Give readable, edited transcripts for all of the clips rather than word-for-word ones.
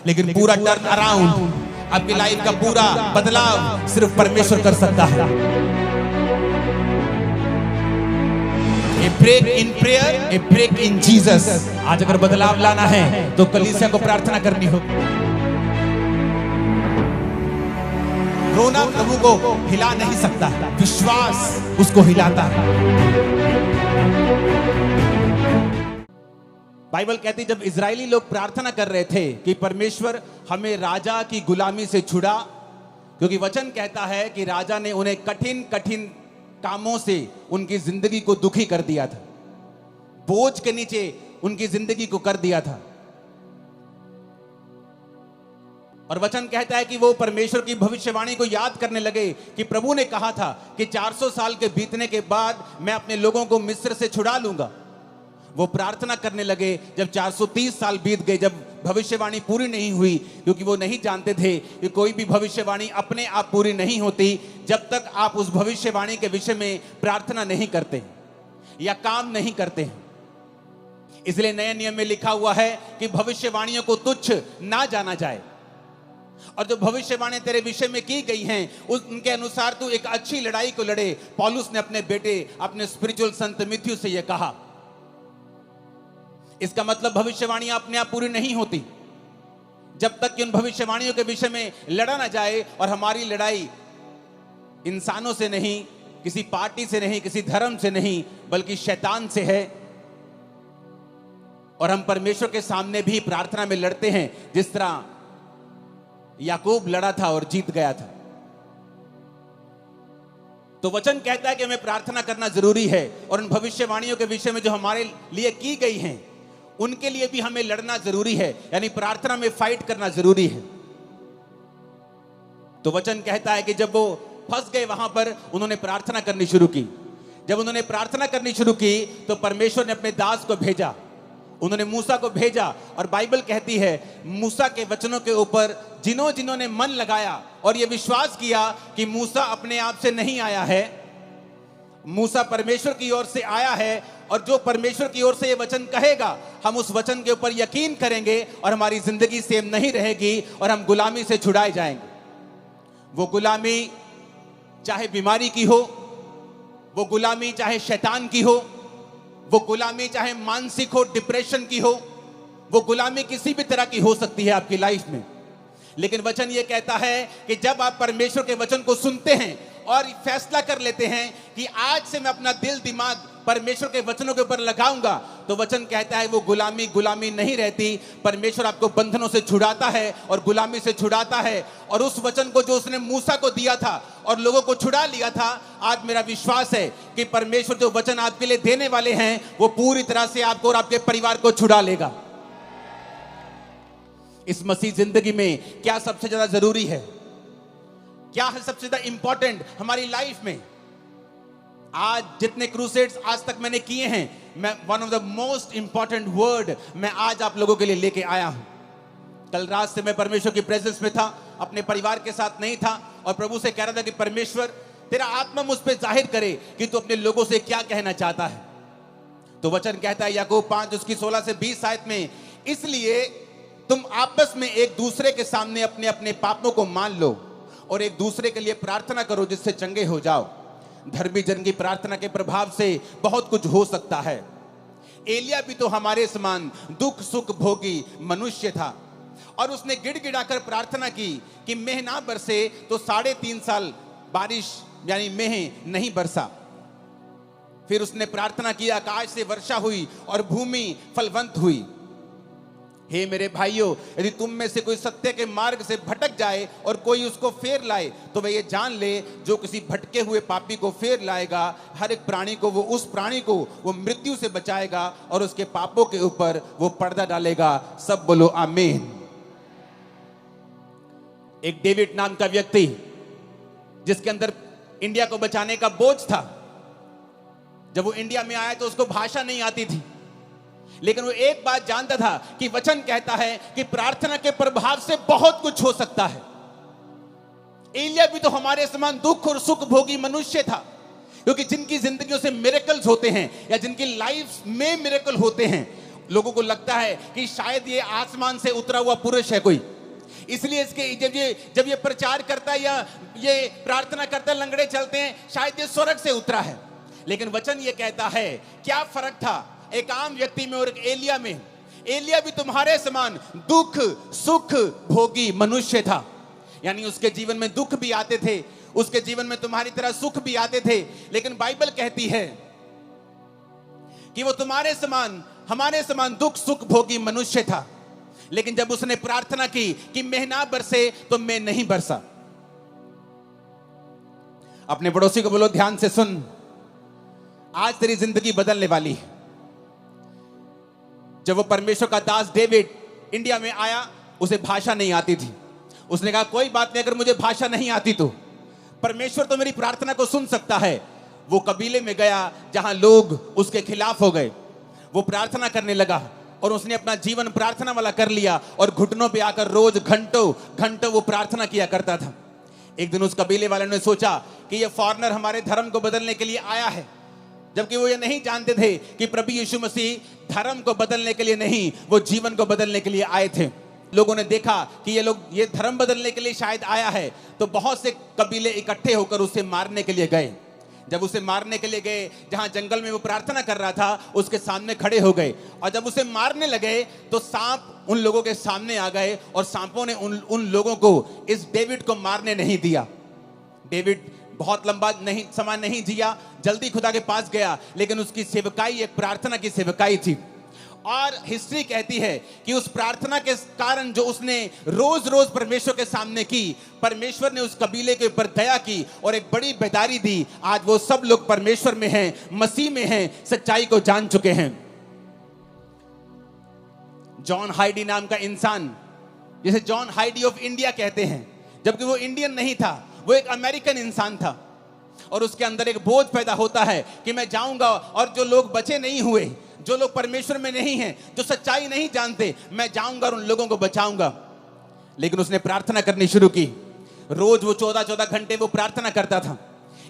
लेकिन पूरा turn around, आपकी लाइफ का पूरा बदलाव सिर्फ परमेश्वर कर सकता है। A break in prayer, a break in Jesus. आज अगर बदलाव लाना है तो कलीसिया को प्रार्थना करनी होगी। रोना प्रभु को हिला नहीं सकता, विश्वास उसको हिलाता है। बाइबल कहती जब इजरायली लोग प्रार्थना कर रहे थे कि परमेश्वर हमें राजा की गुलामी से छुड़ा, क्योंकि वचन कहता है कि राजा ने उन्हें कठिन कठिन कामों से उनकी जिंदगी को दुखी कर दिया था, बोझ के नीचे उनकी जिंदगी को कर दिया था। और वचन कहता है कि वो परमेश्वर की भविष्यवाणी को याद करने लगे कि प्रभु ने कहा था कि 400 साल के बीतने के बाद मैं अपने लोगों को मिस्र से छुड़ा लूंगा। वो प्रार्थना करने लगे जब 430 साल बीत गए, जब भविष्यवाणी पूरी नहीं हुई, क्योंकि वो नहीं जानते थे कि कोई भी भविष्यवाणी अपने आप पूरी नहीं होती जब तक आप उस भविष्यवाणी के विषय में प्रार्थना नहीं करते या काम नहीं करते। इसलिए नए नियम में लिखा हुआ है कि भविष्यवाणियों को तुच्छ ना जाना जाए, और जो भविष्यवाणी तेरे विषय में की गई हैं उनके अनुसार तू एक अच्छी लड़ाई को लड़े। पौलुस ने अपने बेटे, अपने स्पिरिचुअल संत तिमुथियुस से यह कहा। इसका मतलब भविष्यवाणियां अपने आप पूरी नहीं होती जब तक कि उन भविष्यवाणियों के विषय में लड़ा ना जाए। और हमारी लड़ाई इंसानों से नहीं, किसी पार्टी से नहीं, किसी धर्म से नहीं, बल्कि शैतान से है। और हम परमेश्वर के सामने भी प्रार्थना में लड़ते हैं, जिस तरह याकूब लड़ा था और जीत गया था। तो वचन कहता है कि हमें प्रार्थना करना जरूरी है, और उन भविष्यवाणियों के विषय में जो हमारे लिए की गई हैं उनके लिए भी हमें लड़ना जरूरी है, यानी प्रार्थना में फाइट करना जरूरी है। तो वचन कहता है कि जब वो फंस गए वहां पर, उन्होंने प्रार्थना करनी शुरू की। जब उन्होंने प्रार्थना करनी शुरू की तो परमेश्वर ने अपने दास को भेजा, उन्होंने मूसा को भेजा। और बाइबल कहती है मूसा के वचनों के ऊपर जिन्होंने मन लगाया और यह विश्वास किया कि मूसा अपने आप से नहीं आया है, मूसा परमेश्वर की ओर से आया है, और जो परमेश्वर की ओर से ये वचन कहेगा हम उस वचन के ऊपर यकीन करेंगे और हमारी जिंदगी सेम नहीं रहेगी और हम गुलामी से छुड़ाए जाएंगे। वो गुलामी चाहे बीमारी की हो, वो गुलामी चाहे शैतान की हो, वो गुलामी चाहे मानसिक हो, डिप्रेशन की हो, वो गुलामी किसी भी तरह की हो सकती है आपकी लाइफ में। लेकिन वचन ये कहता है कि जब आप परमेश्वर के वचन को सुनते हैं और फैसला कर लेते हैं कि आज से मैं अपना दिल दिमाग परमेश्वर के वचनों के ऊपर लगाऊंगा, तो वचन कहता है वो गुलामी नहीं रहती। परमेश्वर आपको बंधनों से छुड़ाता है और गुलामी से छुड़ाता है। और उस वचन को जो उसने मूसा को दिया था और लोगों को छुड़ा लिया था, आज मेरा विश्वास है कि परमेश्वर जो वचन आपके लिए देने वाले हैं वो पूरी तरह से आपको और आपके परिवार को छुड़ा लेगा। इस मसीह जिंदगी में क्या सबसे ज्यादा जरूरी है, क्या है सबसे ज्यादा इंपॉर्टेंट हमारी लाइफ में? आज जितने क्रूसेड्स आज तक मैंने किए हैं, मैं one of the most important word मैं आज आप लोगों के लिए लेके आया हूं। कल रात से मैं परमेश्वर की प्रेजेंस में था, अपने परिवार के साथ नहीं था, और प्रभु से कह रहा था कि परमेश्वर तेरा आत्मा मुझ पे जाहिर करे कि तू अपने लोगों से क्या कहना चाहता है। तो वचन कहता है याकूब 5 उसकी 16 से 20 आयत में, इसलिए तुम आपस में एक दूसरे के सामने अपने अपने पापों को मान लो और एक दूसरे के लिए प्रार्थना करो जिससे चंगे हो जाओ। धर्मी जन की प्रार्थना के प्रभाव से बहुत कुछ हो सकता है। एलिया भी तो हमारे समान दुख सुख भोगी मनुष्य था, और उसने गिड़गिड़ाकर प्रार्थना की कि मेह ना बरसे, तो 3.5 साल बारिश यानी मेह नहीं बरसा। फिर उसने प्रार्थना की, आकाश से वर्षा हुई और भूमि फलवंत हुई। हे मेरे भाइयों, यदि तुम में से कोई सत्य के मार्ग से भटक जाए और कोई उसको फेर लाए, तो वह ये जान ले जो किसी भटके हुए पापी को फेर लाएगा, हर एक प्राणी को उस प्राणी को वो मृत्यु से बचाएगा और उसके पापों के ऊपर वो पर्दा डालेगा। सब बोलो आमीन। एक डेविड नाम का व्यक्ति, जिसके अंदर इंडिया को बचाने का बोझ था, जब वो इंडिया में आया तो उसको भाषा नहीं आती थी, लेकिन वो एक बात जानता था कि वचन कहता है कि प्रार्थना के प्रभाव से बहुत कुछ हो सकता है। एलिया भी तो हमारे समान दुख और सुख भोगी मनुष्य था, क्योंकि जिनकी जिंदगियों से मिरेकल्स होते हैं या जिनकी लाइफ में मिरेकल होते हैं, लोगों को लगता है कि शायद ये आसमान से उतरा हुआ पुरुष है कोई, इसलिए इसके जब ये प्रचार करता है या ये प्रार्थना करता है, लंगड़े चलते हैं, शायद ये स्वर्ग से उतरा है। लेकिन वचन ये कहता है, क्या फर्क था एक आम व्यक्ति में और एक एलिया में? एलिया भी तुम्हारे समान दुख सुख भोगी मनुष्य था, यानी उसके जीवन में दुख भी आते थे, उसके जीवन में तुम्हारी तरह सुख भी आते थे। लेकिन बाइबल कहती है कि वो तुम्हारे समान हमारे समान दुख सुख भोगी मनुष्य था। लेकिन जब उसने प्रार्थना की कि मैं ना बरसे, तो मैं नहीं बरसा। अपने पड़ोसी को बोलो, ध्यान से सुन, आज तेरी जिंदगी बदलने वाली है। जब वो परमेश्वर का दास डेविड इंडिया में आया, उसे भाषा नहीं आती थी। उसने कहा कोई बात नहीं, अगर मुझे भाषा नहीं आती तो परमेश्वर तो मेरी प्रार्थना को सुन सकता है। वो कबीले में गया जहां लोग उसके खिलाफ हो गए। वो प्रार्थना करने लगा और उसने अपना जीवन प्रार्थना वाला कर लिया और घुटनों पे आकर रोज घंटों घंटों वो प्रार्थना किया करता था। एक दिन उस कबीले वाले ने सोचा कि ये फॉरेनर हमारे धर्म को बदलने के लिए आया है, जबकि वो ये नहीं जानते थे कि प्रभु यीशु मसीह धर्म को बदलने के लिए नहीं, वो जीवन को बदलने के लिए आए थे। लोगों ने देखा कि ये धर्म बदलने के लिए शायद आया है, तो बहुत से कबीले इकट्ठे होकर उसे मारने के लिए गए। जब उसे मारने के लिए गए, जहां जंगल में वो प्रार्थना कर रहा था, उसके सामने खड़े हो गए और जब उसे मारने लगे तो सांप उन लोगों के सामने आ गए और सांपों ने उन लोगों को, इस डेविड को मारने नहीं दिया। डेविड बहुत लंबा समय नहीं जिया, जल्दी खुदा के पास गया, लेकिन उसकी सेवकाई एक प्रार्थना की सेवकाई थी। और हिस्ट्री कहती है कि उस प्रार्थना के कारण जो उसने रोज रोज परमेश्वर के सामने की, परमेश्वर ने उस कबीले के ऊपर दया की और एक बड़ी बेदारी दी। आज वो सब लोग परमेश्वर में हैं, मसीह में हैं, सच्चाई को जान चुके हैं। जॉन हाइडी नाम का इंसान, जिसे जॉन हाइडी ऑफ इंडिया कहते हैं, जबकि वो इंडियन नहीं था, वो एक अमेरिकन इंसान था। और उसके अंदर एक बोझ पैदा होता है कि मैं जाऊंगा और जो लोग बचे नहीं हुए, जो लोग परमेश्वर में नहीं हैं, जो सच्चाई नहीं जानते, मैं जाऊंगा और उन लोगों को बचाऊंगा। लेकिन उसने प्रार्थना करनी शुरू की। रोज वो 14-14 घंटे वो प्रार्थना करता था।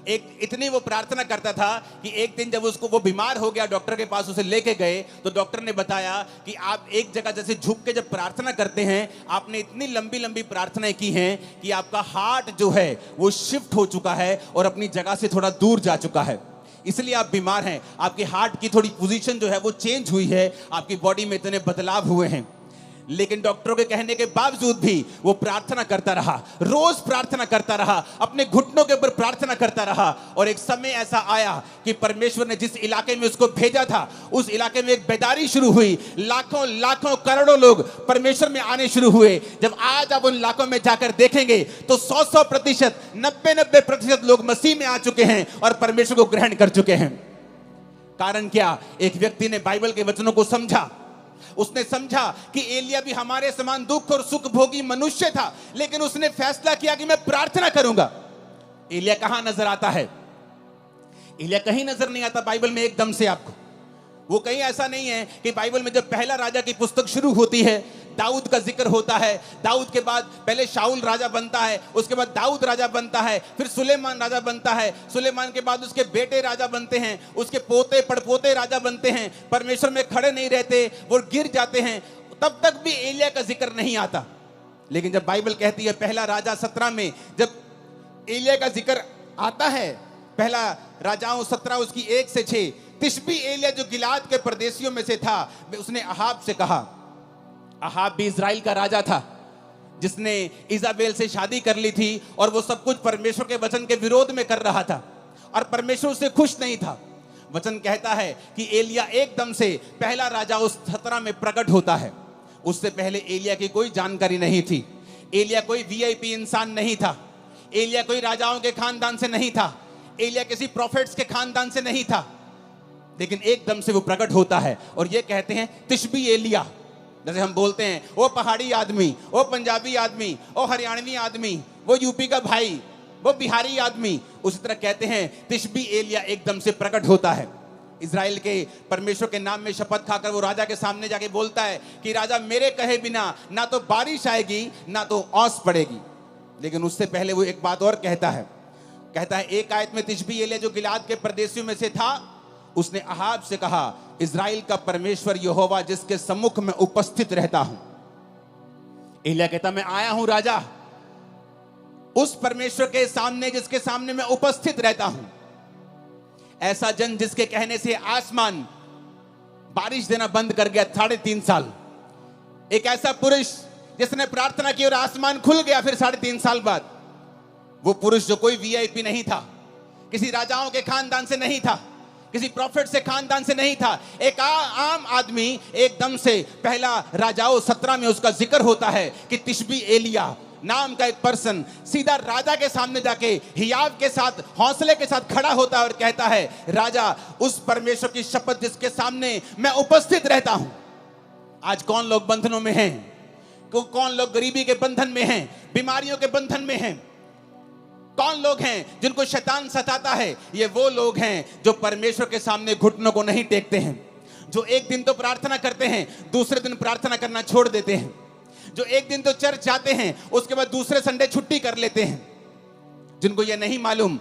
इतनी वो प्रार्थना करता था कि एक दिन जब वो बीमार हो गया, डॉक्टर के पास उसे लेके गए, तो डॉक्टर ने बताया कि आप एक जगह जैसे झुक के जब प्रार्थना करते हैं, आपने इतनी लंबी लंबी प्रार्थनाएं की हैं कि आपका हार्ट जो है वो शिफ्ट हो चुका है और अपनी जगह से थोड़ा दूर जा चुका है, इसलिए आप बीमार हैं। आपके हार्ट की थोड़ी पोजीशन जो है वो चेंज हुई है, आपकी बॉडी में इतने बदलाव हुए हैं। लेकिन डॉक्टरों के कहने के बावजूद भी वो प्रार्थना करता रहा, रोज प्रार्थना करता रहा, अपने घुटनों के ऊपर प्रार्थना करता रहा। और एक समय ऐसा आया कि परमेश्वर ने जिस इलाके में उसको भेजा था, उस इलाके में एक बेदारी शुरू हुई। लाखों लाखों करोड़ों लोग परमेश्वर में आने शुरू हुए। जब आज आप उन इलाकों में जाकर देखेंगे तो 100%, 90% लोग मसीह में आ चुके हैं और परमेश्वर को ग्रहण कर चुके हैं। कारण क्या? एक व्यक्ति ने बाइबल के वचनों को समझा। उसने समझा कि एलिया भी हमारे समान दुख और सुख भोगी मनुष्य था, लेकिन उसने फैसला किया कि मैं प्रार्थना करूंगा। एलिया कहां नजर आता है? एलिया कहीं नजर नहीं आता बाइबल में एकदम से आपको। वो कहीं ऐसा नहीं है कि बाइबल में जब पहला राजा की पुस्तक शुरू होती है, दाऊद का जिक्र होता है, दाऊद के बाद पहले शाऊल राजा बनता है, उसके बाद दाऊद राजा बनता है, फिर सुलेमान राजा बनता है, सुलेमान के बाद उसके बेटे राजा बनते हैं, उसके पोते पड़पोते राजा बनते हैं, परमेश्वर में खड़े नहीं रहते, वो गिर जाते हैं। तब तक भी एलिया का जिक्र नहीं आता। लेकिन जब बाइबल कहती है पहला राजा 17 में जब एलिया का जिक्र आता है, पहला राजाओं 17 उसकी 1 से 6, तिशबी एलिया जो गिलाद के परदेशियों में से था, उसने अहाब से कहा। अहाब भी इजराइल का राजा था जिसने इजाबेल से शादी कर ली थी और वो सब कुछ परमेश्वर के वचन के विरोध में कर रहा था और परमेश्वर उससे खुश नहीं था। वचन कहता है कि एलिया एकदम से पहला राजा उस 17 में प्रकट होता है। उससे पहले एलिया की कोई जानकारी नहीं थी। एलिया कोई वीआईपी इंसान नहीं था। एलिया कोई राजाओं के खानदान से नहीं था। एलिया किसी प्रॉफिट्स के खानदान से नहीं था। लेकिन एकदम से वो प्रकट होता है और ये कहते हैं तिशबी एलिया। जैसे हम बोलते हैं वो पहाड़ी आदमी, वो पंजाबी आदमी, वो हरियाणवी आदमी, वो यूपी का भाई, वो बिहारी आदमी, उसी तरह कहते हैं तिशबी एलिया एकदम से प्रकट होता है। इजराइल के परमेश्वर के नाम में शपथ खाकर वो राजा के सामने जाके बोलता है कि राजा मेरे कहे बिना ना तो बारिश आएगी ना तो ओस पड़ेगी। लेकिन उससे पहले वो एक बात और कहता है एक आयत में तिशबी एलिया जो गिलाद के परदेशियों में से था, उसने अहाब से कहा इज़राइल का परमेश्वर यहोवा जिसके सम्मुख में उपस्थित रहता हूं। एलिय्याह कहता मैं आया हूं राजा, उस परमेश्वर के सामने जिसके सामने मैं उपस्थित रहता हूं। ऐसा जन जिसके कहने से आसमान बारिश देना बंद कर गया 3.5 साल। एक ऐसा पुरुष जिसने प्रार्थना की और आसमान खुल गया फिर 3.5 साल बाद। वो पुरुष जो कोई वीआईपी नहीं था, किसी राजाओं के खानदान से नहीं था, किसी प्रॉफिट से खानदान से नहीं था, एक आम आदमी एकदम से। पहला राजाओं 17 में उसका जिक्र होता है कि तिशबी एलिय्याह नाम का एक पर्सन सीधा राजा के सामने जाके हियाव के साथ हौसले के साथ खड़ा होता है और कहता है राजा, उस परमेश्वर की शपथ जिसके सामने मैं उपस्थित रहता हूं। आज कौन लोग बंधनों में हैं? कौन लोग गरीबी के बंधन में हैं, बीमारियों के बंधन में हैं? कौन लोग हैं जिनको शैतान सताता है? ये वो लोग हैं जो परमेश्वर के सामने घुटनों को नहीं टेकते हैं, जो एक दिन तो प्रार्थना करते हैं, दूसरे दिन प्रार्थना करना छोड़ देते हैं, जो एक दिन तो चर्च जाते हैं, उसके बाद दूसरे संडे छुट्टी कर लेते हैं, जिनको ये नहीं मालूम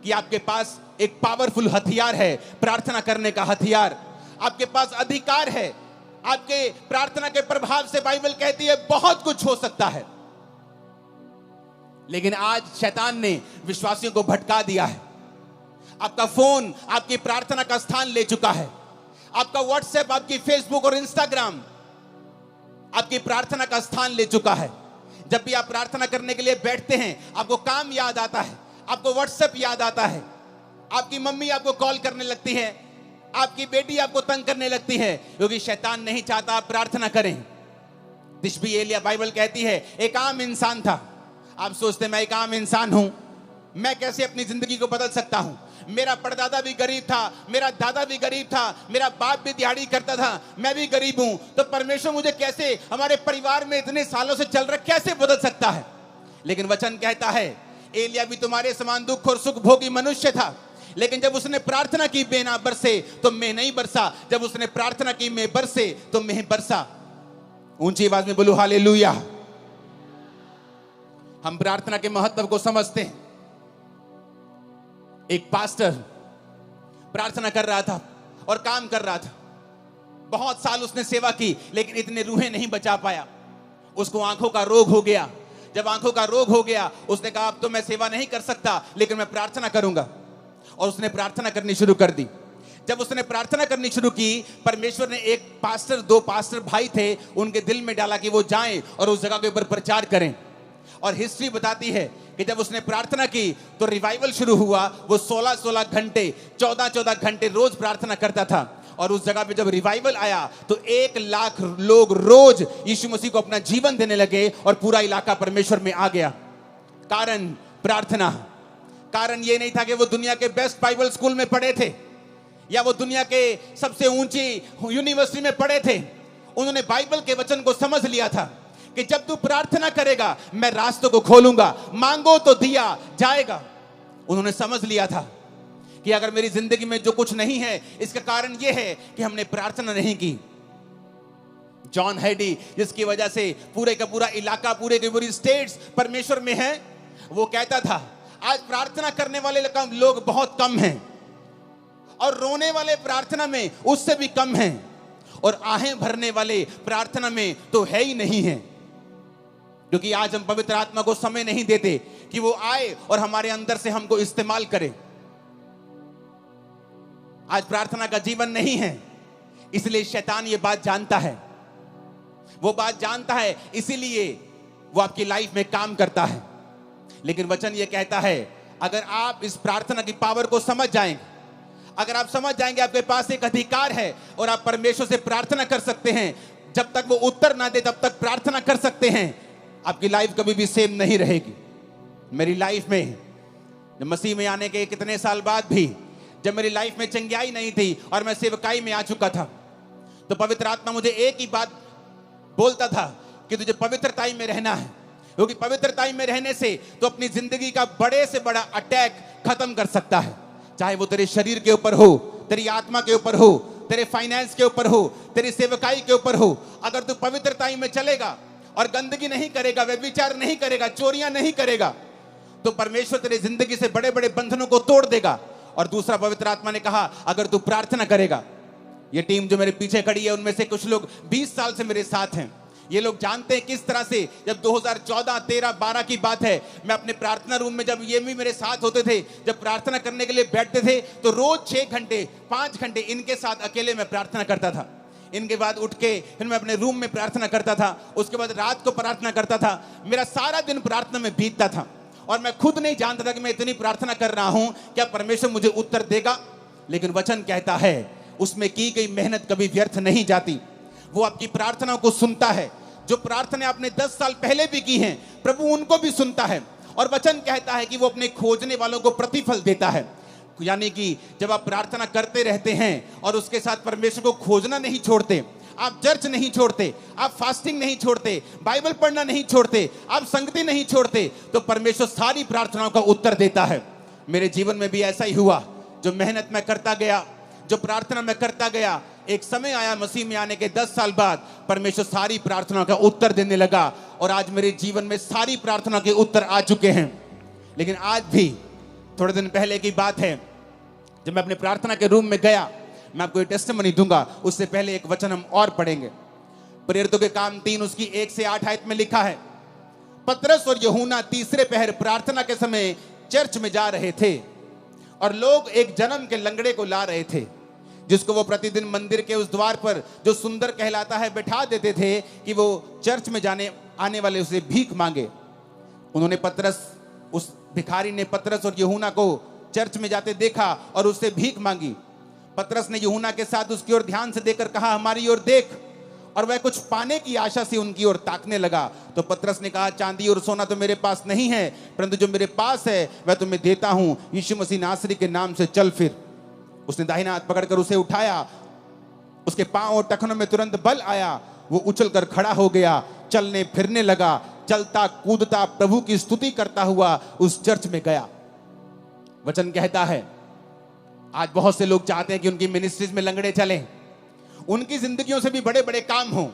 कि आपके पास एक पावरफुल हथियार है, प्रार्थना करने का हथियार। आपके पास अधिकार है, आपके प्रार्थना के प्रभाव से बाइबल कहती है बहुत कुछ हो सकता है। लेकिन आज शैतान ने विश्वासियों को भटका दिया है। आपका फोन आपकी प्रार्थना का स्थान ले चुका है। आपका व्हाट्सएप, आपकी फेसबुक और इंस्टाग्राम आपकी प्रार्थना का स्थान ले चुका है। जब भी आप प्रार्थना करने के लिए बैठते हैं, आपको काम याद आता है, आपको व्हाट्सएप याद आता है, आपकी मम्मी आपको कॉल करने लगती है, आपकी बेटी आपको तंग करने लगती है, क्योंकि शैतान नहीं चाहता आप प्रार्थना करें। तिशबी एलिय्याह बाइबल कहती है एक आम इंसान था। आप सोचते हैं मैं एक आम इंसान हूं, मैं कैसे अपनी जिंदगी को बदल सकता हूं? मेरा परदादा भी गरीब था, मेरा दादा भी गरीब था, मेरा बाप भी दिहाड़ी करता था, मैं भी गरीब हूं, तो परमेश्वर मुझे कैसे, हमारे परिवार में इतने सालों से चल रहा, कैसे बदल सकता है? लेकिन वचन कहता है एलिय्याह भी तुम्हारे समान दुख और सुख भोगी मनुष्य था, लेकिन जब उसने प्रार्थना की बेना बरसे तो मैं नहीं बरसा, जब उसने प्रार्थना की मैं बरसे तो मैं बरसा। ऊंची आवाज में बोलो हालेलुया। हम प्रार्थना के महत्व को समझते हैं। एक पास्टर प्रार्थना कर रहा था और काम कर रहा था। बहुत साल उसने सेवा की, लेकिन इतने रूहें नहीं बचा पाया। उसको आंखों का रोग हो गया। जब आंखों का रोग हो गया, उसने कहा अब तो मैं सेवा नहीं कर सकता, लेकिन मैं प्रार्थना करूंगा। और उसने प्रार्थना करनी शुरू कर दी। जब उसने प्रार्थना करनी शुरू की, परमेश्वर ने एक पास्टर, 2 पास्टर भाई थे, उनके दिल में डाला कि वो जाएं और उस जगह के ऊपर प्रचार करें। और हिस्ट्री बताती है कि जब उसने प्रार्थना की तो रिवाइवल शुरू हुआ। वो 16-16 घंटे, 14-14 घंटे रोज प्रार्थना करता था। और उस जगह पे जब रिवाइवल आया तो 1 लाख लोग रोज यीशु मसीह को अपना जीवन देने लगे और पूरा इलाका परमेश्वर में आ गया। कारण प्रार्थना। कारण ये नहीं था कि वो दुनिया के बेस्ट बाइबल स्कूल में पढ़े थे या वो दुनिया के सबसे ऊंची यूनिवर्सिटी में पढ़े थे। उन्होंने बाइबल के वचन को समझ लिया था कि जब तू प्रार्थना करेगा मैं रास्तों को खोलूंगा, मांगो तो दिया जाएगा। उन्होंने समझ लिया था कि अगर मेरी जिंदगी में जो कुछ नहीं है, इसका कारण यह है कि हमने प्रार्थना नहीं की। जॉन हैडी, जिसकी वजह से पूरे का पूरा इलाका, पूरे की पूरी स्टेट्स परमेश्वर में है, वो कहता था आज प्रार्थना करने वाले लोग बहुत कम हैं और रोने वाले प्रार्थना में उससे भी कम हैं और आहें भरने वाले प्रार्थना में तो है ही नहीं है। क्योंकि आज हम पवित्र आत्मा को समय नहीं देते कि वो आए और हमारे अंदर से हमको इस्तेमाल करे। आज प्रार्थना का जीवन नहीं है, इसलिए शैतान ये बात जानता है। वो बात जानता है, इसीलिए वो आपकी लाइफ में काम करता है। लेकिन वचन ये कहता है अगर आप इस प्रार्थना की पावर को समझ जाएंगे, अगर आप समझ जाएंगे आपके पास एक अधिकार है और आप परमेश्वर से प्रार्थना कर सकते हैं, जब तक वो उत्तर ना दे तब तक प्रार्थना कर सकते हैं, आपकी लाइफ कभी भी सेम नहीं रहेगी। मेरी लाइफ में जब मसीह में आने के कितने साल बाद भी जब मेरी लाइफ में चंगियाई नहीं थी और मैं सेवकाई में आ चुका था, तो पवित्र आत्मा मुझे एक ही बात बोलता था कि तुझे पवित्रताई में रहना है, क्योंकि पवित्रताई में रहने से तो अपनी जिंदगी का बड़े से बड़ा अटैक खत्म कर सकता है। चाहे वो तेरे शरीर के ऊपर हो, तेरी आत्मा के ऊपर हो, तेरे फाइनेंस के ऊपर हो, तेरी सेवकाई के ऊपर हो। अगर तू पवित्रताई में चलेगा और गंदगी नहीं करेगा, व्यभिचार नहीं करेगा, चोरियां नहीं करेगा, तो परमेश्वर तेरी जिंदगी से बड़े बड़े बंधनों को तोड़ देगा। और दूसरा, पवित्र आत्मा ने कहा अगर तू प्रार्थना करेगा, ये टीम जो मेरे पीछे खड़ी है उनमें से कुछ लोग 20 साल से मेरे साथ हैं। ये लोग जानते हैं किस तरह से जब 2014, 13, 12 की बात है, मैं अपने प्रार्थना रूम में जब ये भी मेरे साथ होते थे, जब प्रार्थना करने के लिए बैठते थे तो रोज 6 घंटे 5 घंटे इनके साथ अकेले मैं प्रार्थना करता था। इनके बाद उठ के फिर मैं अपने रूम में प्रार्थना करता था, उसके बाद रात को प्रार्थना करता था। मेरा सारा दिन प्रार्थना में बीतता था और मैं खुद नहीं जानता था कि मैं इतनी प्रार्थना कर रहा हूं, क्या परमेश्वर मुझे उत्तर देगा। लेकिन वचन कहता है उसमें की गई मेहनत कभी व्यर्थ नहीं जाती। वो आपकी प्रार्थनाओं को सुनता है। जो प्रार्थना आपने 10 साल पहले भी की हैं, प्रभु उनको भी सुनता है। और वचन कहता है कि वो अपने खोजने वालों को प्रतिफल देता है। यानी कि जब आप प्रार्थना करते रहते हैं और उसके साथ परमेश्वर को खोजना नहीं छोड़ते, आप चर्च नहीं छोड़ते, आप फास्टिंग नहीं छोड़ते, बाइबल पढ़ना नहीं छोड़ते, आप संगति नहीं छोड़ते, तो परमेश्वर सारी प्रार्थनाओं का उत्तर देता है। मेरे जीवन में भी ऐसा ही हुआ। जो मेहनत मैं करता गया, जो प्रार्थना मैं करता गया, एक समय आया मसीह में आने के 10 साल बाद परमेश्वर सारी प्रार्थनाओं का उत्तर देने लगा और आज मेरे जीवन में सारी प्रार्थना के उत्तर आ चुके हैं। लेकिन आज भी थोड़े दिन पहले की बात है, जब मैं अपने प्रार्थना के रूम में गया, मैं आपको एक टेस्टिमनी दूंगा, उससे पहले एक वचन हम और पढ़ेंगे। प्रेरितों के काम 3 उसकी 1 से 8 आयत में लिखा है, पतरस और यूहन्ना तीसरे पहर प्रार्थना के समय चर्च में जा रहे थे और लोग एक जन्म के लंगड़े को ला रहे थे, जिसको वो प्रतिदिन मंदिर के उस द्वार पर जो सुंदर कहलाता है बैठा देते थे कि वो चर्च में जाने आने वाले उसे भीख मांगे। उस भिखारी ने पतरस और यूहन्ना को चर्च में जाते देखा और उससे भीख मांगी। पतरस ने यूहन्ना के साथ उसकी ओर ध्यान से देखकर कहा, हमारी ओर देख। और वह कुछ पाने की आशा से उनकी ओर ताकने लगा। तो पतरस ने कहा, चांदी और सोना तो मेरे पास नहीं है, परंतु जो मेरे पास है वह तुम्हें देता हूं। यीशु मसीह नासरी के नाम से चल फिर। उसने दाहिना हाथ पकड़कर उसे उठाया। उसके पांव और टखनों में तुरंत बल आया। वो उछलकर खड़ा हो गया, चलने फिरने लगा, चलता कूदता प्रभु की स्तुति करता हुआ उस चर्च में गया। वचन कहता है आज बहुत से लोग चाहते हैं कि उनकी मिनिस्ट्रीज में लंगड़े चलें, उनकी जिंदगियों से भी बड़े बड़े काम हों।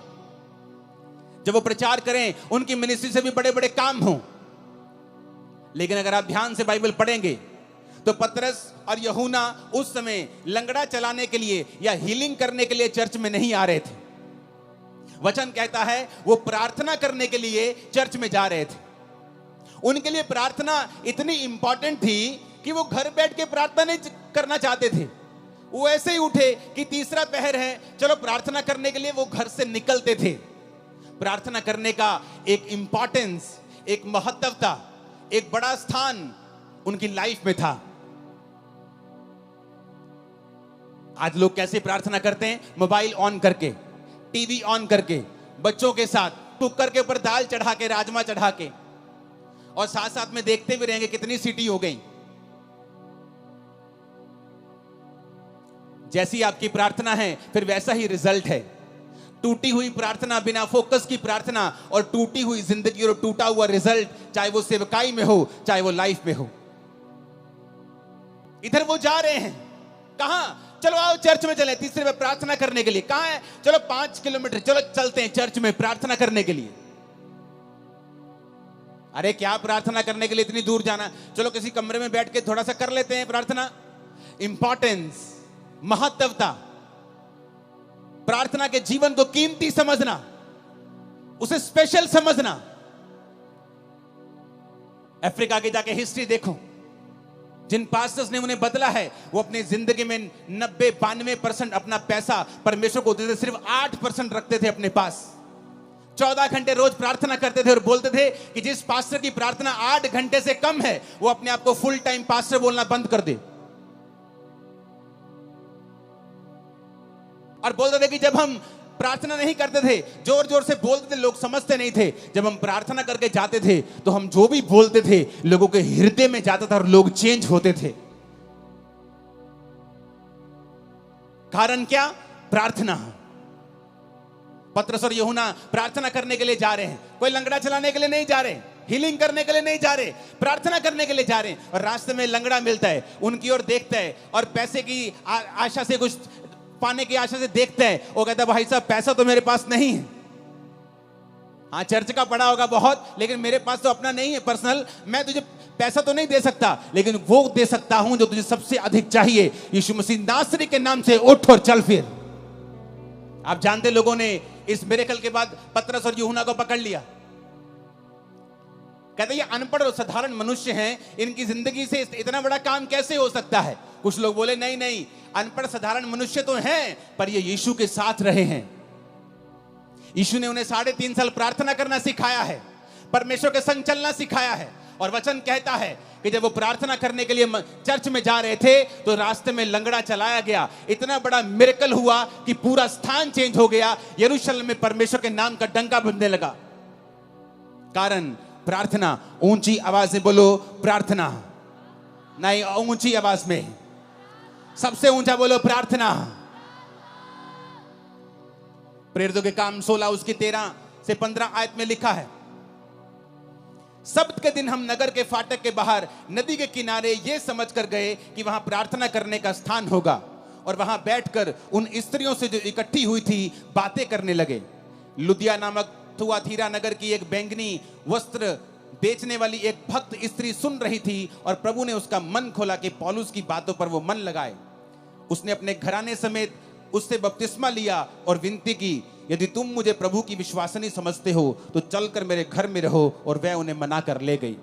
जब वो प्रचार करें उनकी मिनिस्ट्री से भी बड़े बड़े काम हों। लेकिन अगर आप ध्यान से बाइबल पढ़ेंगे तो पतरस और यूहन्ना उस समय लंगड़ा चलाने के लिए या हीलिंग करने के लिए चर्च में नहीं आ रहे थे। वचन कहता है वो प्रार्थना करने के लिए चर्च में जा रहे थे। उनके लिए प्रार्थना इतनी इंपॉर्टेंट थी कि वो घर बैठ के प्रार्थना नहीं करना चाहते थे। वो ऐसे ही उठे कि तीसरा पहर है, चलो प्रार्थना करने के लिए वो घर से निकलते थे। प्रार्थना करने का एक इंपॉर्टेंस, एक महत्वता, एक बड़ा स्थान उनकी लाइफ में था। आज लोग कैसे प्रार्थना करते हैं? मोबाइल ऑन करके, टीवी ऑन करके, बच्चों के साथ कुकर के ऊपर दाल चढ़ा के, राजमा चढ़ा के, और साथ साथ में देखते भी रहेंगे कितनी सीटी हो गई। जैसी आपकी प्रार्थना है फिर वैसा ही रिजल्ट है। टूटी हुई प्रार्थना, बिना फोकस की प्रार्थना और टूटी हुई जिंदगी और टूटा हुआ रिजल्ट, चाहे वो सेवकाई में हो चाहे वो लाइफ में हो। इधर वो जा रहे हैं, कहां? चलो आओ चर्च में चले, तीसरे में प्रार्थना करने के लिए। कहां है? चलो 5 किलोमीटर, चलो चलते हैं चर्च में प्रार्थना करने के लिए। अरे क्या प्रार्थना करने के लिए इतनी दूर जाना? चलो किसी कमरे में बैठ के थोड़ा सा कर लेते हैं प्रार्थना। इंपॉर्टेंस, महत्वता, प्रार्थना के जीवन को कीमती समझना, उसे स्पेशल समझना। अफ्रीका के जाके हिस्ट्री देखो, जिन पास्टर्स ने उन्हें बदला है वो अपनी जिंदगी में 90-92% अपना पैसा परमेश्वर को देते, सिर्फ 8% रखते थे अपने पास। 14 घंटे रोज प्रार्थना करते थे और बोलते थे कि जिस पास्टर की प्रार्थना 8 घंटे से कम है वो अपने आप को फुल टाइम पास्टर बोलना बंद कर दे। और बोलते थे कि जब हम प्रार्थना नहीं करते थे, जोर जोर से बोलते थे, लोग समझते नहीं थे। जब हम प्रार्थना करके जाते थे तो हम जो भी बोलते थे लोगों के हृदय में जाता था और लोग चेंज होते थे। कारण क्या? प्रार्थना। पतरस और यूहन्ना प्रार्थना करने के लिए जा रहे हैं। कोई लंगड़ा चलाने के लिए नहीं जा रहे, हीलिंग करने के लिए नहीं जा रहे, प्रार्थना करने के लिए जा रहे हैं। और रास्ते में लंगड़ा मिलता है, उनकी ओर देखता है और पैसे की आशा से, कुछ पाने की आशा से देखता है। वो कहता है भाई साहब पैसा तो मेरे पास नहीं है, हाँ चर्च का पड़ा होगा बहुत, लेकिन मेरे पास तो अपना नहीं है पर्सनल, मैं तुझे पैसा तो नहीं दे सकता, लेकिन वो दे सकता हूं जो तुझे सबसे अधिक चाहिए। यीशु मसीह नासरी के नाम से उठ और चल फिर। आप जानते लोगों ने इस मिरेकल के बाद पतरस और यूहन्ना को पकड़ लिया। कहते ये अनपढ़ और साधारण मनुष्य हैं, इनकी जिंदगी से इतना बड़ा काम कैसे हो सकता है। कुछ लोग बोले नहीं नहीं, अनपढ़ साधारण मनुष्य तो हैं, पर ये यीशु के साथ रहे हैं। यीशु ने उन्हें 3.5 साल प्रार्थना करना सिखाया है, परमेश्वर के संग चलना सिखाया है। और वचन कहता है कि जब वो प्रार्थना करने के लिए चर्च में जा रहे थे तो रास्ते में लंगड़ा चलाया गया। इतना बड़ा मिरेकल हुआ कि पूरा स्थान चेंज हो गया। यरूशलेम में परमेश्वर के नाम का डंका बजने लगा। कारण प्रार्थना। ऊंची आवाज से बोलो प्रार्थना। नहीं, ऊंची आवाज में, सबसे ऊंचा बोलो प्रार्थना। प्रेरितों के काम 16 उसकी 13 से 15 आयत में लिखा है, सब्त के दिन हम नगर के फाटक के बाहर नदी के किनारे ये समझकर गए कि वहां प्रार्थना करने का स्थान होगा, और वहां बैठकर उन स्त्रियों से जो इकट्ठी हुई थी बातें करने लगे। लुदिया नामक थुआतीरा नगर की एक बैंगनी वस्त्र बेचने वाली एक भक्त स्त्री सुन रही थी, और प्रभु ने उसका मन खोला कि पौलुस की बातों पर वो मन लगाए। उसने अपने घराने समेत उससे बपतिस्मा लिया और विनती की, यदि तुम मुझे प्रभु की विश्वासनी समझते हो तो चलकर मेरे घर में रहो, और वह उन्हें मना कर ले गई।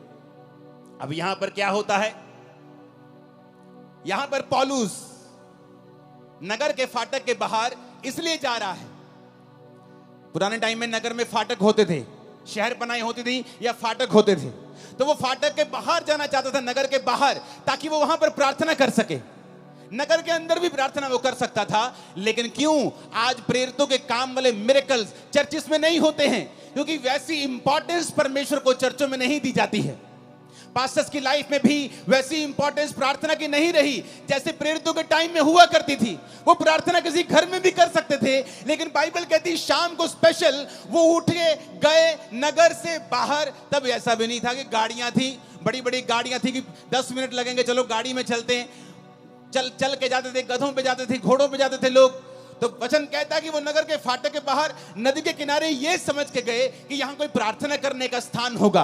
अब यहां पर क्या होता है, यहां पर पौलुस नगर के फाटक के बाहर इसलिए जा रहा है। पुराने टाइम में नगर में फाटक होते थे, शहर बनाई होती थी या फाटक होते थे, तो वो फाटक के बाहर जाना चाहता था, नगर के बाहर, ताकि वो वहां पर प्रार्थना कर सके। नगर के अंदर भी प्रार्थना वो कर सकता था, लेकिन क्यों आज प्रेरितों के काम वाले मिरेकल्स चर्चिस में नहीं होते हैं? क्योंकि वैसी इंपॉर्टेंस परमेश्वर को चर्चों में नहीं दी जाती है। पास्टर्स की लाइफ में भी वैसी इंपॉर्टेंस प्रार्थना की नहीं रही जैसे प्रेरितों के टाइम में हुआ करती थी। वो प्रार्थना किसी घर में भी कर सकते थे, लेकिन बाइबल कहती शाम को स्पेशल वो उठ के गए नगर से बाहर। तब ऐसा भी नहीं था कि गाड़ियां थी, बड़ी बड़ी गाड़ियां थी कि 10 मिनट लगेंगे, चलो गाड़ी में चलते हैं। चल के जाते थे, गधों पे जाते थे, घोड़ों पे जाते थे लोग। तो वचन कहता है कि वो नगर के फाटक के बाहर नदी के किनारे ये समझ के गए कि यहां कोई प्रार्थना करने का स्थान होगा।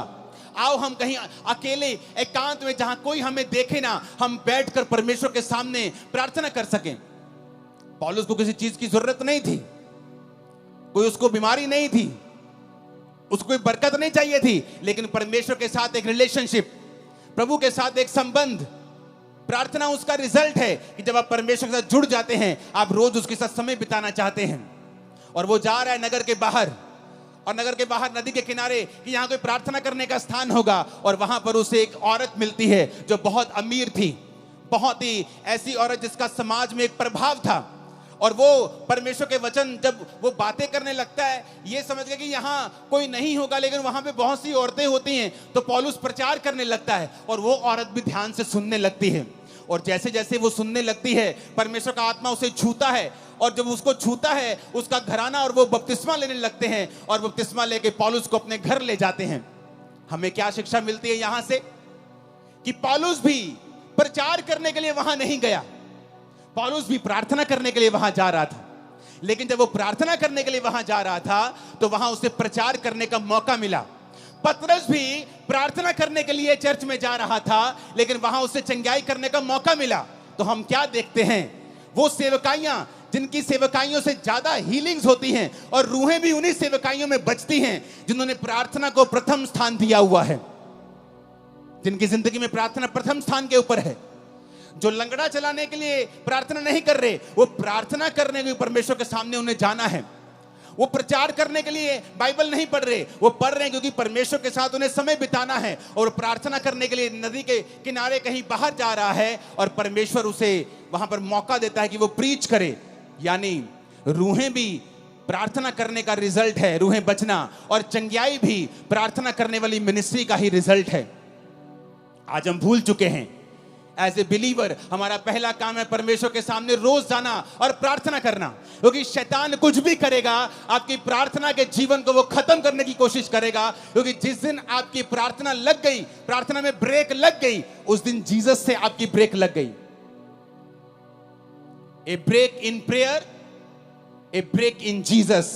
आओ हम कहीं अकेले एकांत में, जहां कोई हमें देखे ना, हम बैठकर परमेश्वर के सामने प्रार्थना कर सकें। पौलुस को किसी चीज की जरूरत नहीं थी, कोई उसको बीमारी नहीं थी, उसको कोई बरकत नहीं चाहिए थी, लेकिन परमेश्वर के साथ एक रिलेशनशिप, प्रभु के साथ एक संबंध। प्रार्थना उसका रिजल्ट है कि जब आप परमेश्वर के साथ जुड़ जाते हैं, आप रोज उसके साथ समय बिताना चाहते हैं। और वो जा रहा है नगर के बाहर, और नगर के बाहर नदी के किनारे कि यहां कोई प्रार्थना करने का स्थान होगा। और वहां पर उसे एक औरत मिलती है जो बहुत अमीर थी, बहुत ही ऐसी औरत जिसका समाज में एक प्रभाव था। और वो परमेश्वर के वचन जब वो बातें करने लगता है, ये समझ गया कि यहाँ कोई नहीं होगा, लेकिन वहां पे बहुत सी औरतें होती हैं। तो पौलुस प्रचार करने लगता है, और वो औरत भी ध्यान से सुनने लगती है। और जैसे जैसे वो सुनने लगती है, परमेश्वर का आत्मा उसे छूता है, और जब उसको छूता है उसका घराना और वो बपतिस्मा लेने लगते हैं, और बपतिस्मा लेके पौलुस को अपने घर ले जाते हैं। हमें क्या शिक्षा मिलती है यहां से? कि पौलुस भी प्रचार करने के लिए वहां नहीं गया, पौलुस भी प्रार्थना करने के लिए वहां जा रहा था। लेकिन जब वो प्रार्थना करने के लिए वहां जा रहा था तो वहां उसे प्रचार करने का मौका मिला। पतरस भी प्रार्थना करने के लिए चर्च में जा रहा था, लेकिन वहां उसे चंगाई करने का मौका मिला। तो हम क्या देखते हैं? वो सेवकाइयां जिनकी सेवकाइयों से ज्यादा हीलिंग्स होती हैं, और रूहें भी उन्हीं सेवकाइयों में बचती हैं जिन्होंने प्रार्थना को प्रथम स्थान दिया हुआ है, जिनकी जिंदगी में प्रार्थना प्रथम स्थान के ऊपर है। जो लंगड़ा चलाने के लिए प्रार्थना नहीं कर रहे, वो प्रार्थना करने के परमेश्वर के सामने उन्हें जाना है। वो प्रचार करने के लिए बाइबल नहीं पढ़ रहे, वो पढ़ रहे हैं क्योंकि परमेश्वर के साथ उन्हें समय बिताना है। और प्रार्थना करने के लिए नदी के किनारे कहीं बाहर जा रहा है, और परमेश्वर उसे वहां पर मौका देता है कि वो प्रीच करे। यानी रूहें भी प्रार्थना करने का रिजल्ट है, रूहें बचना, और चंगाई भी प्रार्थना करने वाली मिनिस्ट्री का ही रिजल्ट है। आज हम भूल चुके हैं। एज ए बिलीवर हमारा पहला काम है परमेश्वर के सामने रोज जाना और प्रार्थना करना, क्योंकि शैतान कुछ भी करेगा, आपकी प्रार्थना के जीवन को वो खत्म करने की कोशिश करेगा। क्योंकि जिस दिन आपकी प्रार्थना लग गई, प्रार्थना में ब्रेक लग गई, उस दिन जीसस से आपकी ब्रेक लग गई। A break in prayer, a break in Jesus.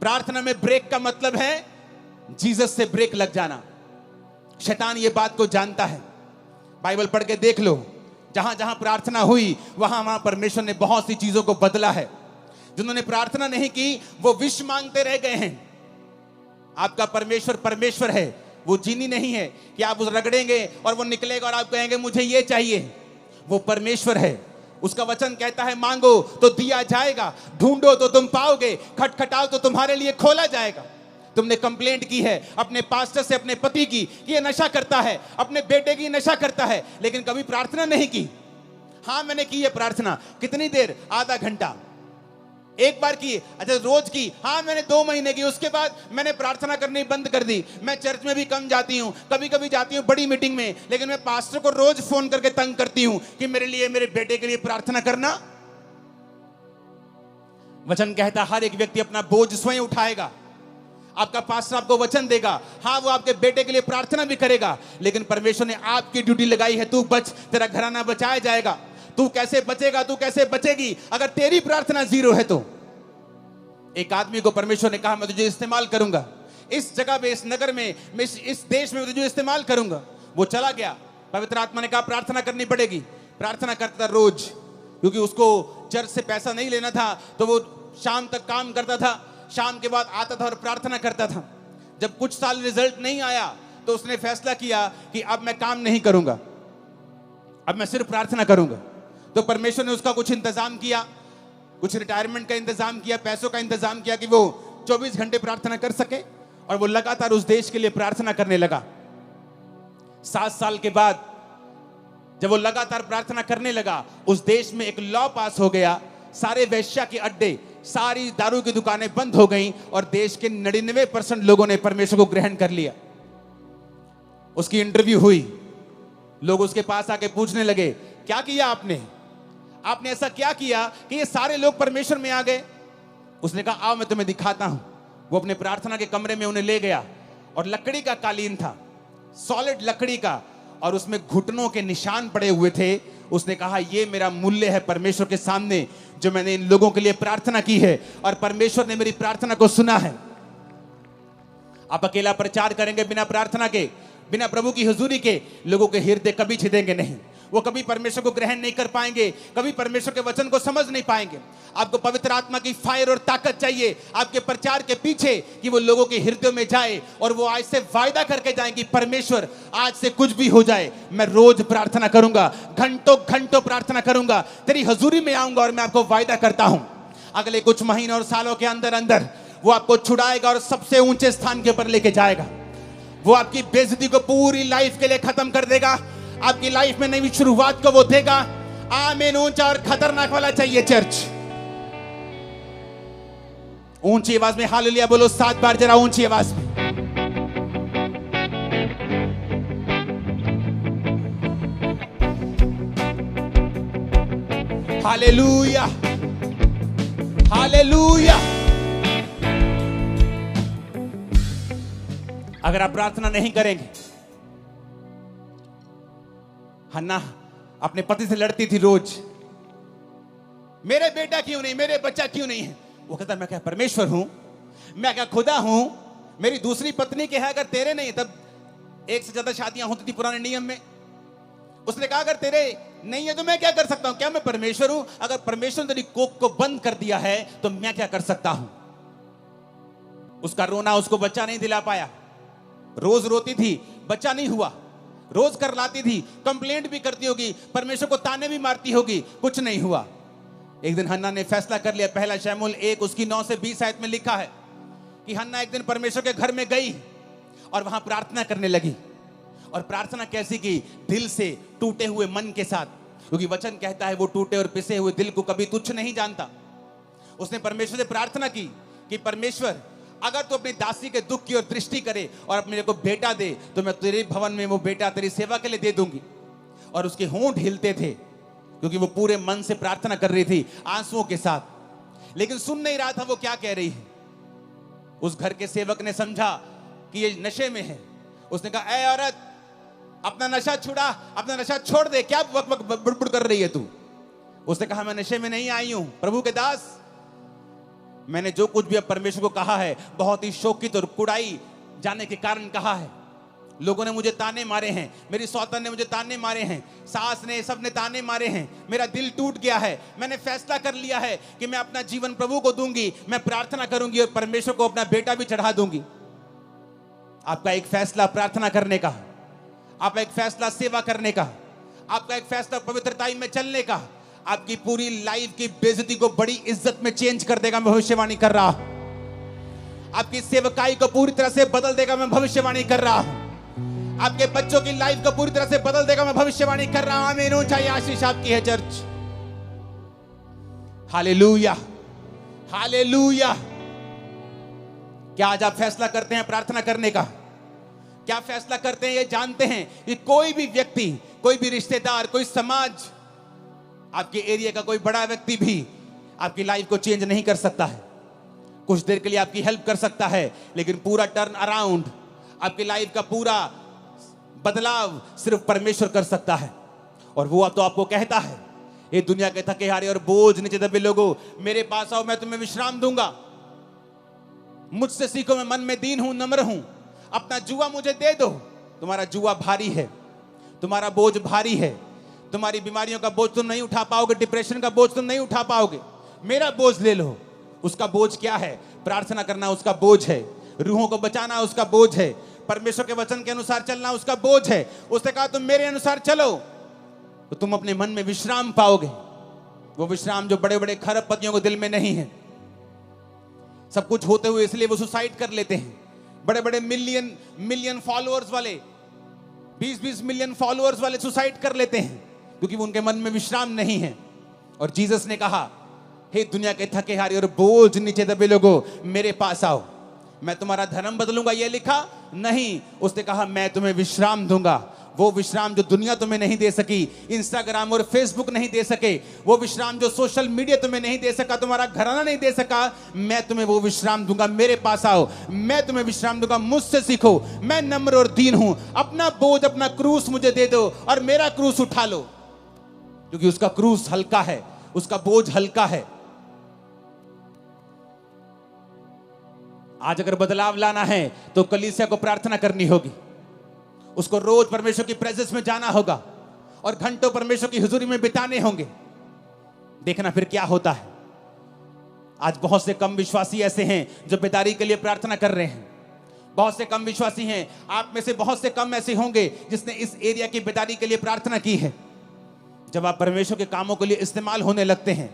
प्रार्थना में ब्रेक का मतलब है जीसस से ब्रेक लग जाना। शैतान ये बात को जानता है। बाइबल पढ़ के देख लो, जहां जहां प्रार्थना हुई वहां वहां परमेश्वर ने बहुत सी चीजों को बदला है। जिन्होंने प्रार्थना नहीं की वो विष मांगते रह गए हैं। आपका परमेश्वर परमेश्वर है, वो जीनी नहीं है कि आप उस रगड़ेंगे और वो निकलेगा और आप कहेंगे मुझे ये चाहिए। वो परमेश्वर है, उसका वचन कहता है मांगो तो दिया जाएगा, ढूंढो तो तुम पाओगे, खटखटाओ तो तुम्हारे लिए खोला जाएगा। तुमने कंप्लेंट की है अपने पास्टर से, अपने पति की कि ये नशा करता है, अपने बेटे की नशा करता है, लेकिन कभी प्रार्थना नहीं की। हाँ मैंने की है प्रार्थना। कितनी देर? आधा घंटा। एक बार की? अच्छा रोज की? हाँ मैंने 2 महीने की। उसके बाद मैंने प्रार्थना करनी बंद कर दी। मैं चर्च में भी कम जाती हूँ, कभी कभी जाती हूँ बड़ी मीटिंग में, लेकिन मैं पास्टर को रोज फोन करके तंग करती हूँ कि मेरे लिए, मेरे बेटे के लिए प्रार्थना करना। वचन कहता हर एक व्यक्ति अपना बोझ स्वयं उठाएगा। आपका पास्टर आपको वचन देगा, हाँ वो आपके बेटे के लिए प्रार्थना भी करेगा, लेकिन परमेश्वर ने आपकी ड्यूटी लगाई है, तू बच, तेरा घराना बचाया जाएगा। तू कैसे बचेगा, तू कैसे बचेगी अगर तेरी प्रार्थना जीरो है तो? एक आदमी को परमेश्वर ने कहा मैं तुझे इस्तेमाल करूंगा, इस जगह पे, इस नगर में, इस देश में तुझे इस्तेमाल करूंगा। वो चला गया। पवित्र आत्मा ने कहा प्रार्थना करनी पड़ेगी। प्रार्थना करता था रोज, क्योंकि उसको चर्च से पैसा नहीं लेना था, तो वो शाम तक काम करता था, शाम के बाद आता था और प्रार्थना करता था। जब कुछ साल रिजल्ट नहीं आया तो उसने फैसला किया कि अब मैं काम नहीं करूंगा, अब मैं सिर्फ प्रार्थना करूंगा। तो परमेश्वर ने उसका कुछ इंतजाम किया, कुछ रिटायरमेंट का इंतजाम किया, पैसों का इंतजाम किया कि वो 24 घंटे प्रार्थना कर सके, और वो लगातार उस देश के लिए प्रार्थना करने लगा। 7 साल के बाद जब वो लगातार प्रार्थना करने लगा, उस देश में एक लॉ पास हो गया, सारे वेश्या के अड्डे, सारी दारू की दुकानें बंद हो गईं, और देश के 99% लोगों ने परमेश्वर को ग्रहण कर लिया। उसकी इंटरव्यू हुई, लोग उसके पास आके पूछने लगे क्या किया आपने, आपने ऐसा क्या किया कि ये सारे लोग परमेश्वर में आ गए? उसने कहा आओ मैं तुम्हें दिखाता हूं। वो अपने प्रार्थना के कमरे में उन्हें ले गया, और लकड़ी का कालीन था, सॉलिड लकड़ी का, और उसमें घुटनों के निशान पड़े हुए थे। उसने कहा ये मेरा मूल्य है परमेश्वर के सामने, जो मैंने इन लोगों के लिए प्रार्थना की है, और परमेश्वर ने मेरी प्रार्थना को सुना है। आप अकेला प्रचार करेंगे बिना प्रार्थना के, बिना प्रभु की हुजूरी के, लोगों के हृदय कभी छिदेंगे नहीं, वो कभी परमेश्वर को ग्रहण नहीं कर पाएंगे, कभी परमेश्वर के वचन को समझ नहीं पाएंगे। आपको पवित्र आत्मा की फायर और ताकत चाहिए आपके प्रचार के पीछे, कि वो लोगों के हृदयों में जाए, और वो आज से वायदा करके जाए कि परमेश्वर आज से कुछ भी हो जाए, मैं रोज प्रार्थना करूंगा, घंटों घंटों प्रार्थना करूंगा, तेरी हजूरी में आऊंगा, और मैं आपको वायदा करता हूं अगले कुछ महीनों और सालों के अंदर अंदर वो आपको छुड़ाएगा और सबसे ऊंचे स्थान के ऊपर लेके जाएगा। वो आपकी बेइज्जती को पूरी लाइफ के लिए खत्म कर देगा, आपकी लाइफ में नई शुरुआत को वो देगा। आमीन। ऊंचा और खतरनाक वाला चाहिए चर्च। ऊंची आवाज में हालेलुया बोलो 7 बार, जरा ऊंची आवाज में। Hallelujah, hallelujah. अगर आप प्रार्थना नहीं करेंगे, हन्ना अपने पति से लड़ती थी रोज, मेरे बेटा क्यों नहीं, मेरे बच्चा क्यों नहीं है। वो कहता मैं क्या परमेश्वर हूं, मैं क्या खुदा हूं, मेरी दूसरी पत्नी के है, अगर तेरे नहीं, तब 1 से ज्यादा शादियां होती थी पुराने नियम में। उसने कहा अगर तेरे नहीं है तो मैं क्या कर सकता हूं, क्या मैं परमेश्वर हूं? अगर परमेश्वर ने तेरी कोख को बंद कर दिया है तो मैं क्या कर सकता हूं। उसका रोना उसको बच्चा नहीं दिला पाया, रोज रोती थी, बच्चा नहीं हुआ, रोज कर लाती थी, कंप्लेंट भी करती होगी, परमेश्वर को ताने भी मारती होगी, कुछ नहीं हुआ। एक दिन हन्ना ने फैसला कर लिया, पहला शमूएल 1 उसकी 9 से 20 आयत में लिखा है कि हन्ना एक दिन परमेश्वर के घर में गई और वहां प्रार्थना करने लगी। और प्रार्थना कैसी की? दिल से, टूटे हुए मन के साथ, क्योंकि वचन कहता है वो टूटे और पिसे हुए दिल को कभी तुच्छ नहीं जानता। उसने परमेश्वर से प्रार्थना की कि परमेश्वर अगर तू अपनी दासी के दुख की ओर दृष्टि करे और मेरे को बेटा दे, तो मैं तेरे भवन में वो बेटा तेरी सेवा के लिए दे दूंगी। और उसके होंठ हिलते थे, क्योंकि वो पूरे मन से प्रार्थना कर रही थी, आंसुओं के साथ, लेकिन सुन नहीं रहा था वो क्या कह रही है। उस घर के सेवक ने समझा कि ये नशे में है। उसने कहा ए औरत, अपना नशा छुड़ा, अपना नशा छोड़ दे, क्या वक वक बुड़बुड़ कर रही है तू। उसने कहा मैं नशे में नहीं आई हूं प्रभु के दास, मैंने जो कुछ भी अब परमेश्वर को कहा है बहुत ही शोकित और कुड़ाई जाने के कारण कहा है। लोगों ने मुझे ताने मारे हैं, मेरी सौतन ने मुझे ताने मारे हैं, सास ने, सब ने ताने मारे हैं, मेरा दिल टूट गया है। मैंने फैसला कर लिया है कि मैं अपना जीवन प्रभु को दूंगी, मैं प्रार्थना करूंगी और परमेश्वर को अपना बेटा भी चढ़ा दूंगी। आपका एक फैसला प्रार्थना करने का, आपका एक फैसला सेवा करने का, आपका एक फैसला पवित्रताई में चलने का, आपकी पूरी लाइफ की बेइज्जती को बड़ी इज्जत में चेंज कर देगा। मैं भविष्यवाणी कर रहा हूं। आपकी सेवकाई को पूरी तरह से बदल देगा। मैं भविष्यवाणी कर रहा हूं। आपके बच्चों की लाइफ को पूरी तरह से बदल देगा। मैं भविष्यवाणी कर रहा हूं। आमीन। ऊंचाई आशीष आपकी है चर्च। Hallelujah, hallelujah. क्या आज आप फैसला करते हैं प्रार्थना करने का? क्या फैसला करते हैं? ये जानते हैं कि कोई भी व्यक्ति, कोई भी रिश्तेदार, कोई समाज, आपके एरिया का कोई बड़ा व्यक्ति भी आपकी लाइफ को चेंज नहीं कर सकता है। कुछ देर के लिए आपकी हेल्प कर सकता है, लेकिन पूरा टर्न अराउंड, आपकी लाइफ का पूरा बदलाव सिर्फ परमेश्वर कर सकता है। और वो तो आपको कहता है, ये दुनिया के थके हारे और बोझ नीचे दबे लोगों, मेरे पास आओ, मैं तुम्हें विश्राम दूंगा। मुझसे सीखो, मैं मन में दीन हूं, नम्र हूं। अपना जुआ मुझे दे दो। तुम्हारा जुआ भारी है, तुम्हारा बोझ भारी है, तुम्हारी बीमारियों का बोझ तुम नहीं उठा पाओगे, डिप्रेशन का बोझ तुम नहीं उठा पाओगे। मेरा बोझ ले लो। उसका बोझ क्या है? प्रार्थना करना उसका बोझ है, रूहों को बचाना उसका बोझ है, परमेश्वर के वचन के अनुसार चलना उसका बोझ है। उसने कहा तुम मेरे अनुसार चलो तो तुम अपने मन में विश्राम पाओगे। वो विश्राम जो बड़े बड़े खरबपतियों को दिल में नहीं है। सब कुछ होते हुए इसलिए वो सुसाइड कर लेते हैं। बड़े बड़े मिलियन फॉलोअर्स वाले, 20 मिलियन फॉलोअर्स वाले सुसाइड कर लेते हैं क्योंकि उनके मन में विश्राम नहीं है। और जीसस ने कहा, हे दुनिया के थके हारे और बोझ नीचे दबे लोगों, मेरे पास आओ, मैं तुम्हारा धर्म बदलूंगा। ये लिखा नहीं, उसने कहा मैं तुम्हें विश्राम दूंगा। वो विश्राम जो दुनिया तुम्हें नहीं दे सकी, इंस्टाग्राम और फेसबुक नहीं दे सके, वो विश्राम जो सोशल मीडिया तुम्हें नहीं दे सका, तुम्हारा घराना नहीं दे सका, मैं तुम्हें वो विश्राम दूंगा। मेरे पास आओ, मैं तुम्हें विश्राम दूंगा। मुझसे सीखो, मैं नम्र और दीन हूं। अपना बोझ, अपना क्रूस मुझे दे दो और मेरा क्रूस उठा लो, क्योंकि उसका क्रूस हल्का है, उसका बोझ हल्का है। आज अगर बदलाव लाना है तो कलीसिया को प्रार्थना करनी होगी, उसको रोज परमेश्वर की प्रेजेंस में जाना होगा और घंटों परमेश्वर की हुजूरी में बिताने होंगे। देखना फिर क्या होता है। आज बहुत से कम विश्वासी ऐसे हैं जो बेदारी के लिए प्रार्थना कर रहे हैं। बहुत से कम विश्वासी हैं, आप में से बहुत से कम ऐसे होंगे जिसने इस एरिया की बेदारी के लिए प्रार्थना की है। जब आप परमेश्वर के कामों के लिए इस्तेमाल होने लगते हैं,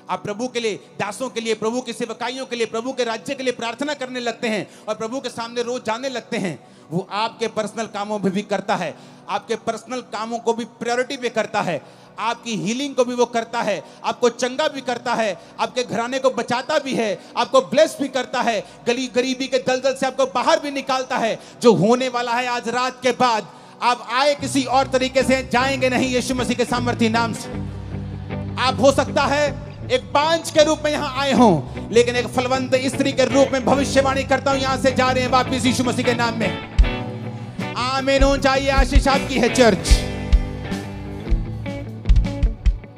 आप प्रभु के लिए, दासों के लिए, प्रभु की सेवकाइयों के लिए, प्रभु के राज्य के लिए प्रार्थना करने लगते हैं और प्रभु के सामने रोज जाने लगते हैं, वो आपके पर्सनल कामों में भी करता है, आपके पर्सनल कामों को भी प्रायोरिटी पे करता है, आपकी हीलिंग को भी वो करता है, आपको चंगा भी करता है, आपके घराने को बचाता भी है, आपको ब्लेस भी करता है, गरीबी के दलदल से आपको बाहर भी निकालता है। जो होने वाला है आज रात के बाद, आप आए किसी और तरीके से, जाएंगे नहीं यीशु मसीह के सामर्थी नाम से। आप हो सकता है एक बांझ के रूप में यहां आए हों, लेकिन एक फलवंत स्त्री के रूप में भविष्यवाणी करता हूं, यहां से जा रहे हैं वापिस यीशु मसीह के नाम में। आमीन। चाहिए आशीष आपकी है चर्च।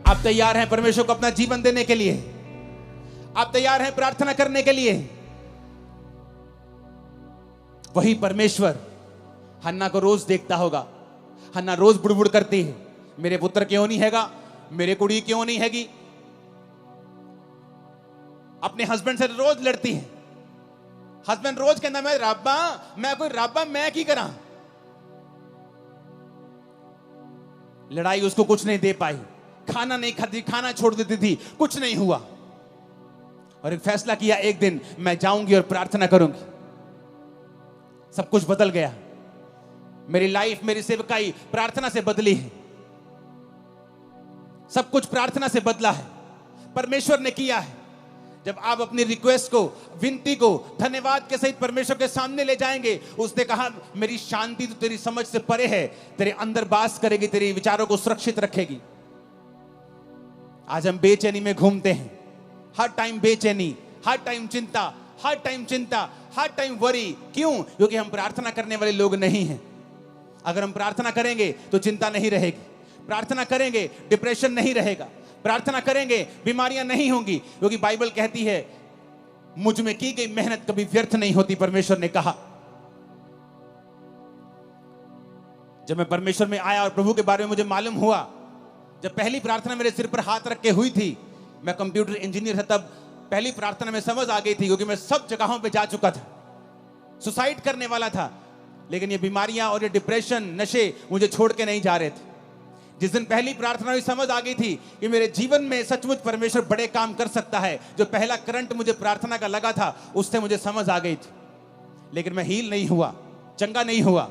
आप तैयार हैं परमेश्वर को अपना जीवन देने के लिए? आप तैयार हैं प्रार्थना करने के लिए? वही परमेश्वर हन्ना को रोज देखता होगा। हन्ना रोज बुड़बुड़ करती है, मेरे पुत्र क्यों नहीं हैगा, मेरे कुड़ी क्यों नहीं हैगी। अपने हस्बैंड से रोज लड़ती है। हस्बैंड रोज कहना, मैं रब्बा, मैं कोई रब्बा, मैं की करा। लड़ाई उसको कुछ नहीं दे पाई, खाना नहीं खाती, खाना छोड़ देती थी, कुछ नहीं हुआ। और एक फैसला किया, एक दिन मैं जाऊंगी और प्रार्थना करूंगी। सब कुछ बदल गया। मेरी लाइफ, मेरी सेवकाई प्रार्थना से बदली है। सब कुछ प्रार्थना से बदला है, परमेश्वर ने किया है। जब आप अपनी रिक्वेस्ट को, विनती को धन्यवाद के सहित परमेश्वर के सामने ले जाएंगे, उसने कहा मेरी शांति तो तेरी समझ से परे है, तेरे अंदर वास करेगी, तेरे विचारों को सुरक्षित रखेगी। आज हम बेचैनी में घूमते हैं, हर टाइम बेचैनी, हर टाइम चिंता, हर टाइम चिंता, हर टाइम वरी। क्यों? क्योंकि हम प्रार्थना करने वाले लोग नहीं हैं। अगर हम प्रार्थना करेंगे तो चिंता नहीं रहेगी, प्रार्थना करेंगे डिप्रेशन नहीं रहेगा, प्रार्थना करेंगे बीमारियां नहीं होंगी, क्योंकि बाइबल कहती है मुझ में की गई मेहनत कभी व्यर्थ नहीं होती। परमेश्वर ने कहा जब मैं परमेश्वर में आया और प्रभु के बारे में मुझे मालूम हुआ, जब पहली प्रार्थना मेरे सिर पर हाथ रख के हुई थी, मैं कंप्यूटर इंजीनियर था, तब पहली प्रार्थना में समझ आ गई थी, क्योंकि मैं सब जगहों पे जा चुका था, सुसाइड करने वाला था, लेकिन ये बीमारियां और ये डिप्रेशन, नशे मुझे छोड़ के नहीं जा रहे थे। जिस दिन पहली प्रार्थना में समझ आ गई थी कि मेरे जीवन में सचमुच परमेश्वर बड़े काम कर सकता है, जो पहला करंट मुझे प्रार्थना का लगा था, उससे मुझे समझ आ गई थी, लेकिन मैं हील नहीं हुआ, चंगा नहीं हुआ।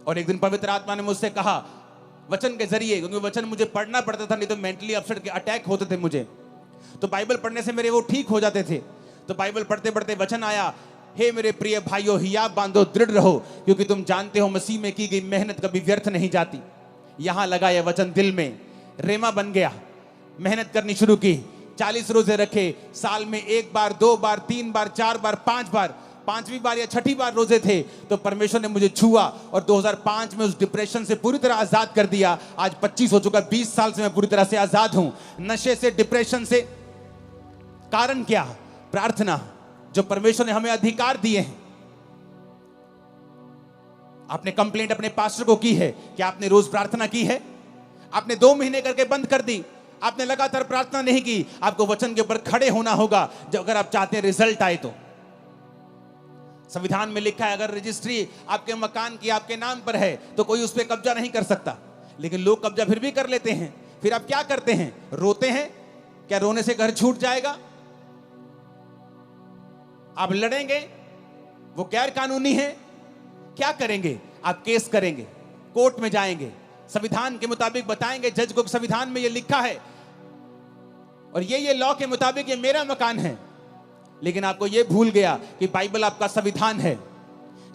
और एक दिन पवित्र आत्मा ने मुझसे कहा वचन के जरिए, क्योंकि वचन मुझे पढ़ना पड़ता था, नहीं तो मेंटली अपसेट के अटैक होते थे मुझे, तो बाइबल पढ़ने से मेरे वो ठीक हो जाते थे। तो बाइबल पढ़ते पढ़ते वचन आया, हे मेरे प्रिय भाइयों, हियाव बांधो, दृढ़ रहो, क्योंकि तुम जानते हो मसीह में की गई मेहनत कभी व्यर्थ नहीं जाती। यहां लगा यह वचन दिल में, रेमा बन गया, मेहनत करनी शुरू की, 40 रोजे रखे, साल में 1 बार, 2 बार, 3 बार, 4 बार, 5 बार, 5वीं बार या 6ठी बार रोजे थे तो परमेश्वर ने मुझे छुआ और 2005 में उस डिप्रेशन से पूरी तरह आजाद कर दिया। आज 25 हो चुका, 20 साल से मैं पूरी तरह से आजाद हूं, नशे से, डिप्रेशन से। कारण क्या? प्रार्थना, जो परमेश्वर ने हमें अधिकार दिए हैं। आपने कंप्लेंट अपने पास्टर को की है? क्या आपने रोज प्रार्थना की है? आपने 2 महीने करके बंद कर दी, आपने लगातार प्रार्थना नहीं की। आपको वचन के ऊपर खड़े होना होगा जब अगर आप चाहते हैं रिजल्ट आए तो। संविधान में लिखा है अगर रजिस्ट्री आपके मकान की आपके नाम पर है तो कोई उस पर कब्जा नहीं कर सकता, लेकिन लोग कब्जा फिर भी कर लेते हैं। फिर आप क्या करते हैं? रोते हैं। क्या रोने से घर छूट जाएगा? आप लड़ेंगे, वो गैर कानूनी है। क्या करेंगे? आप केस करेंगे, कोर्ट में जाएंगे, संविधान के मुताबिक बताएंगे जज को संविधान में ये लिखा है और ये लॉ के मुताबिक ये मेरा मकान है। लेकिन आपको ये भूल गया कि बाइबल आपका संविधान है।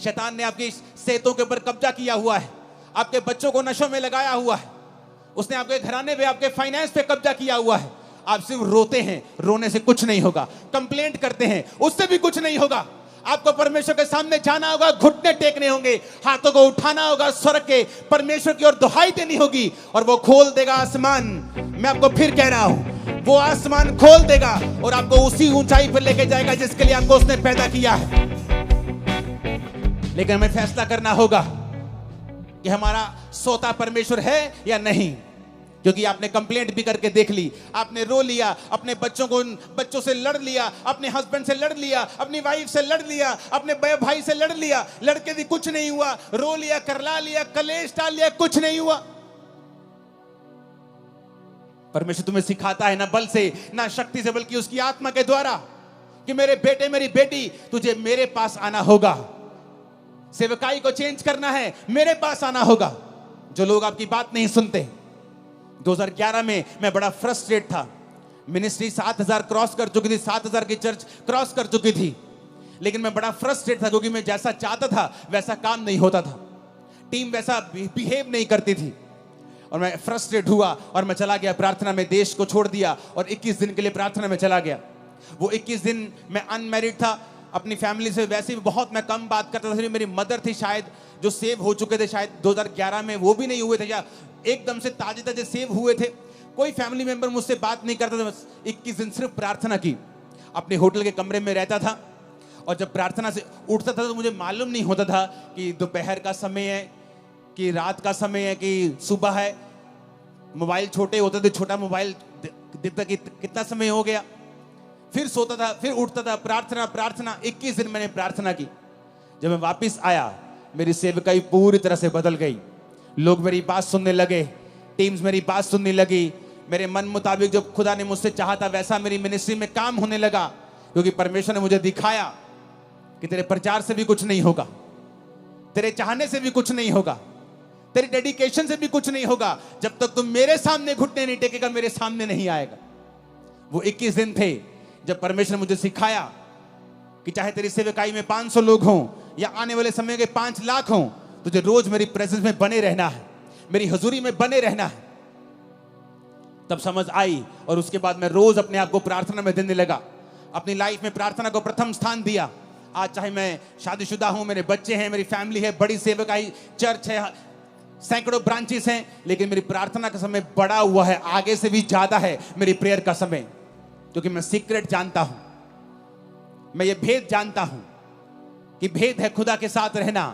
शैतान ने आपकी सेहतों के ऊपर कब्जा किया हुआ है, आपके बच्चों को नशों में लगाया हुआ है, उसने आपके घराने पे, आपके फाइनेंस पे कब्जा किया हुआ है। आप सिर्फ रोते हैं, रोने से कुछ नहीं होगा। कंप्लेंट करते हैं, उससे भी कुछ नहीं होगा। आपको परमेश्वर के सामने जाना होगा, घुटने टेकने होंगे, हाथों को उठाना होगा, स्वर के परमेश्वर की ओर दुहाई देनी होगी और वो खोल देगा आसमान। मैं आपको फिर कह रहा हूं, वो आसमान खोल देगा और आपको उसी ऊंचाई पर लेके जाएगा जिसके लिए आपको उसने पैदा किया है। लेकिन हमें फैसला करना होगा कि हमारा सोता परमेश्वर है या नहीं। क्योंकि आपने कंप्लेंट भी करके देख ली, आपने रो लिया, अपने बच्चों से लड़ लिया, अपने हस्बैंड से लड़ लिया, अपनी वाइफ से लड़ लिया, अपने भाई से लड़ लिया, लड़के भी कुछ नहीं हुआ, रो लिया, करला लिया, कलेश डाल लिया, कुछ नहीं हुआ। परमेश्वर तुम्हें सिखाता है ना बल से ना शक्ति से, बल्कि उसकी आत्मा के द्वारा कि मेरे बेटे, मेरी बेटी, तुझे मेरे पास आना होगा। सेवकाई को चेंज करना है, मेरे पास आना होगा। जो लोग आपकी बात नहीं सुनते। 2011 में मैं बड़ा फ्रस्ट्रेट था। मिनिस्ट्री 7000 क्रॉस कर चुकी थी, 7000 की चर्च क्रॉस कर चुकी थी, लेकिन मैं बड़ा फ्रस्ट्रेट था क्योंकि मैं जैसा चाहता था वैसा काम नहीं होता था, टीम वैसा बिहेव नहीं करती थी। और मैं फ्रस्ट्रेट हुआ और मैं चला गया प्रार्थना में, देश को छोड़ दिया और 21 दिन के लिए प्रार्थना में चला गया। वो 21 दिन मैं अनमैरिड था, अपनी फैमिली से वैसे भी बहुत मैं कम बात करता था। मेरी मदर थी शायद, जो सेव हो चुके थे शायद 2011 में, वो भी नहीं हुए थे या एकदम से ताजे ताजे सेव हुए थे। कोई फैमिली मेंबर मुझसे बात नहीं करता था। बस 21 दिन सिर्फ प्रार्थना की। अपने होटल के कमरे में रहता था और जब प्रार्थना से उठता था तो मुझे मालूम नहीं होता था कि दोपहर का समय है कि रात का समय है कि सुबह है। मोबाइल छोटे होते थे, छोटा मोबाइल देखता कि कितना समय हो गया। फिर सोता था, फिर उठता था, प्रार्थना प्रार्थना। 21 दिन मैंने प्रार्थना की। जब मैं वापस आया, मेरी सेवकाई पूरी तरह से बदल गई। लोग मेरी बात सुनने लगे, टीम्स मेरी बात सुनने लगी। मेरे मन मुताबिक जो खुदा ने मुझसे चाहा था वैसा मेरी मिनिस्ट्री में काम होने लगा, क्योंकि परमेश्वर ने मुझे दिखाया कि तेरे प्रचार से भी कुछ नहीं होगा, तेरे चाहने से भी कुछ नहीं होगा, तेरे डेडिकेशन से भी कुछ नहीं होगा। जब तक तुम मेरे सामने घुटने नहीं टेकेगा, मेरे सामने नहीं आएगा। वो 21 दिन थे जब परमेश्वर ने मुझे सिखाया कि चाहे तेरी सेवकाई में 500 लोग हों या आने वाले समय के 5 लाख हों, तुझे रोज मेरी प्रेजेंस में बने रहना है, मेरी हजूरी में बने रहना है। तब समझ आई और उसके बाद मैं रोज अपने आप को प्रार्थना में देने लगा। अपनी लाइफ में प्रार्थना को प्रथम स्थान दिया। आज चाहे मैं शादीशुदा हूं, मेरे बच्चे हैं, मेरी फैमिली है, बड़ी सेवकाई चर्च है, सैकड़ों ब्रांचेस हैं, लेकिन मेरी प्रार्थना का समय बड़ा हुआ है, आगे से भी ज्यादा है मेरी प्रेयर का समय। क्योंकि मैं सीक्रेट जानता हूं, मैं ये भेद जानता हूं कि भेद है खुदा के साथ रहना,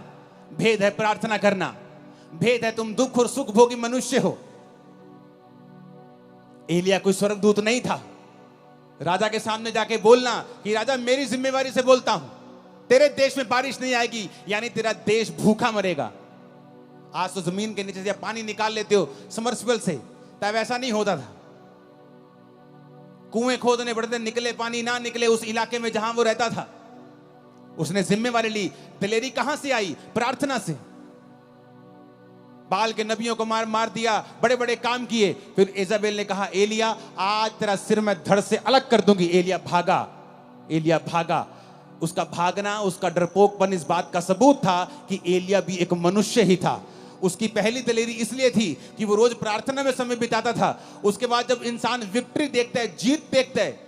भेद है प्रार्थना करना, भेद है, तुम दुख और सुख भोगी मनुष्य हो। एलिया कोई स्वर्गदूत नहीं था। राजा के सामने जाके बोलना कि राजा मेरी जिम्मेवारी से बोलता हूं, तेरे देश में बारिश नहीं आएगी, यानी तेरा देश भूखा मरेगा। आज तो जमीन के नीचे से पानी निकाल लेते हो समर्सिबल से, तब ऐसा नहीं होता था। कुएं खोदने पड़ते, निकले पानी ना निकले उस इलाके में जहां वो रहता था। उसने जिम्मेवारी ली। दिलेरी कहां से आई? प्रार्थना से। बाल के नबियों को मार मार दिया, बड़े बड़े काम किए। फिर इजाबेल ने कहा एलिया आज तेरा सिर मैं धड़ से अलग कर दूंगी। एलिया भागा, एलिया भागा। उसका भागना, उसका डरपोकपन इस बात का सबूत था कि एलिया भी एक मनुष्य ही था। उसकी पहली दिलेरी इसलिए थी कि वो रोज प्रार्थना में समय बिताता था। उसके बाद जब इंसान विक्ट्री देखता है, जीत देखता है,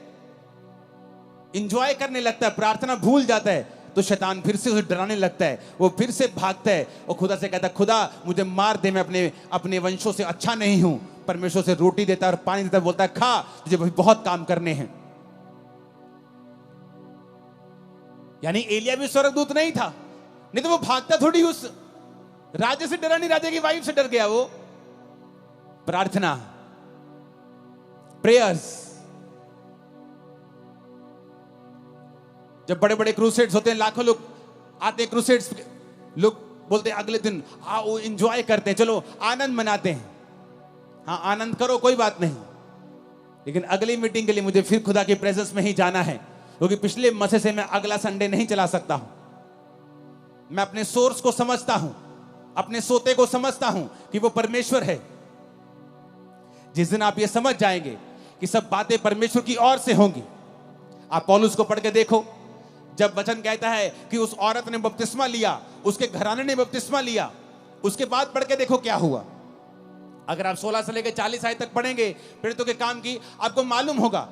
इंजॉय करने लगता है, प्रार्थना भूल जाता है, तो शैतान फिर से उसे डराने लगता है। वो फिर से भागता है और खुदा से कहता है खुदा मुझे मार दे, मैं अपने वंशों से अच्छा नहीं हूं। परमेश्वर से रोटी देता है और पानी देता है, बोलता है खा, तुझे बहुत काम करने हैं। यानी एलिया भी स्वर्गदूत नहीं था, नहीं तो वो भागता थोड़ी उस राजा से डरा नहीं, राजा की वाइफ से डर गया वो। प्रार्थना, प्रेयर्स। जब बड़े बड़े क्रूसेड्स होते हैं, लाखों लोग आते हैं क्रूसेड्स, लोग बोलते हैं अगले दिन आओ एंजॉय करते हैं, चलो आनंद मनाते हैं। हाँ आनंद करो, कोई बात नहीं, लेकिन अगली मीटिंग के लिए मुझे फिर खुदा की प्रेजेंस में ही जाना है, क्योंकि पिछले मसे से मैं अगला संडे नहीं चला सकता हूं। मैं अपने सोर्स को समझता हूं, अपने सोते को समझता हूं कि वो परमेश्वर है। जिस दिन आप ये समझ जाएंगे कि सब बातें परमेश्वर की ओर से होंगी। आप पौलुस को पढ़ के देखो, जब वचन कहता है कि उस औरत ने बपतिस्मा लिया, उसके घराने ने बपतिस्मा लिया, उसके बाद पढ़ के देखो क्या हुआ। अगर आप 16 से लेकर 40 आयत तक पढ़ेंगे प्रेरितों के काम की, आपको मालूम होगा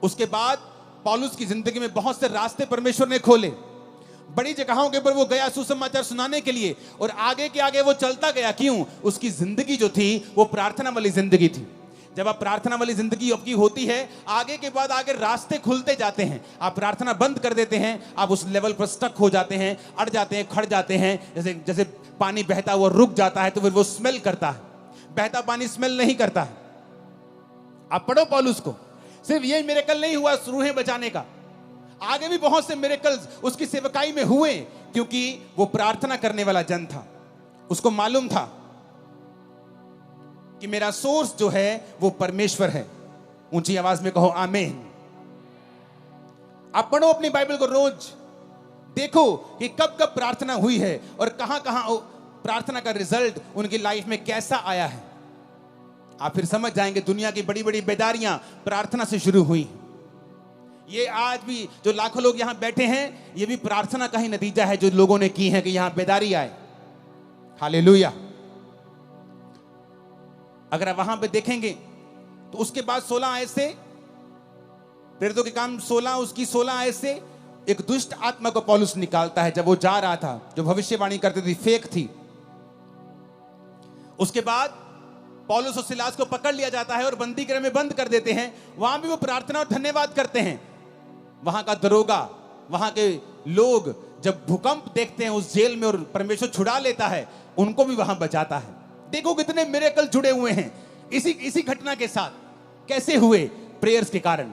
उसके बाद पौलुस की जिंदगी में बहुत से रास्ते परमेश्वर ने खोले। बड़ी जगहों के ऊपर वो गया सुसमाचार सुनाने के लिए, और आगे के आगे वो चलता गया। क्यों? उसकी जिंदगी जो थी वो प्रार्थना वाली जिंदगी थी। जब आप प्रार्थना वाली जिंदगी आपकी होती है, आगे के बाद आगे रास्ते खुलते जाते हैं। आप प्रार्थना बंद कर देते हैं, आप उस लेवल पर स्टक हो जाते हैं, अड़ जाते हैं, खड़ जाते हैं। जैसे जैसे पानी बहता हुआ रुक जाता है तो फिर वो स्मेल करता है, बहता पानी स्मेल नहीं करता है। आप पढ़ो पौलुस को, सिर्फ ये मिरेकल नहीं हुआ रूहें बचाने का, आगे भी बहुत से मिरेकल्स उसकी सेवकाई में हुए, क्योंकि वो प्रार्थना करने वाला जन था। उसको मालूम था कि मेरा सोर्स जो है वो परमेश्वर है। ऊंची आवाज में कहो आमीन। आप पढ़ो अपनी बाइबल को, रोज देखो कि कब कब प्रार्थना हुई है और कहां कहां प्रार्थना का रिजल्ट उनकी लाइफ में कैसा आया है। आप फिर समझ जाएंगे दुनिया की बड़ी बड़ी बेदारियां प्रार्थना से शुरू हुई। ये आज भी जो लाखों लोग यहां बैठे हैं, ये भी प्रार्थना का ही नतीजा है जो लोगों ने की है कि यहां बेदारी आए। हालेलुया। अगर आप वहां पे देखेंगे तो उसके बाद 16 आयत से, प्रेरितों के काम 16 उसकी 16 आयत से एक दुष्ट आत्मा को पौलुस निकालता है। जब वो जा रहा था, जो भविष्यवाणी करती थी फेक थी। उसके बाद पौलुस और सिलास को पकड़ लिया जाता है और बंदी गृह में बंद कर देते हैं। वहां भी वो प्रार्थना और धन्यवाद करते हैं। वहां का दरोगा, वहां के लोग जब भूकंप देखते हैं उस जेल में और परमेश्वर छुड़ा लेता है, उनको भी वहां बचाता है। देखो कितने मिरेकल जुड़े हुए हैं इसी घटना के साथ। कैसे हुए? प्रेयर्स के कारण,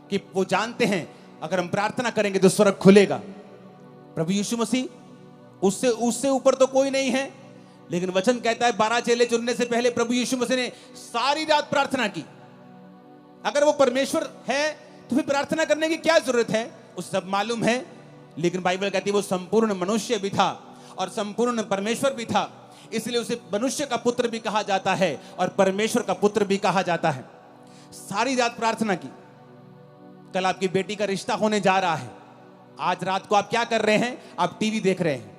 कि वो जानते हैं अगर हम प्रार्थना करेंगे तो स्वर्ग खुलेगा। प्रभु यीशु मसीह उससे ऊपर तो कोई नहीं है, लेकिन वचन कहता है 12 चेले चुनने से पहले प्रभु यीशु मसीह ने सारी रात प्रार्थना की। अगर वो परमेश्वर है तो फिर प्रार्थना करने की क्या जरूरत है? उसे सब मालूम है। लेकिन बाइबल कहती है वो संपूर्ण मनुष्य भी था और संपूर्ण परमेश्वर भी था, इसलिए उसे मनुष्य का पुत्र भी कहा जाता है और परमेश्वर का पुत्र भी कहा जाता है। सारी रात प्रार्थना की। कल आपकी बेटी का रिश्ता होने जा रहा है। आज रात को आप क्या कर रहे हैं? आप टीवी देख रहे हैं।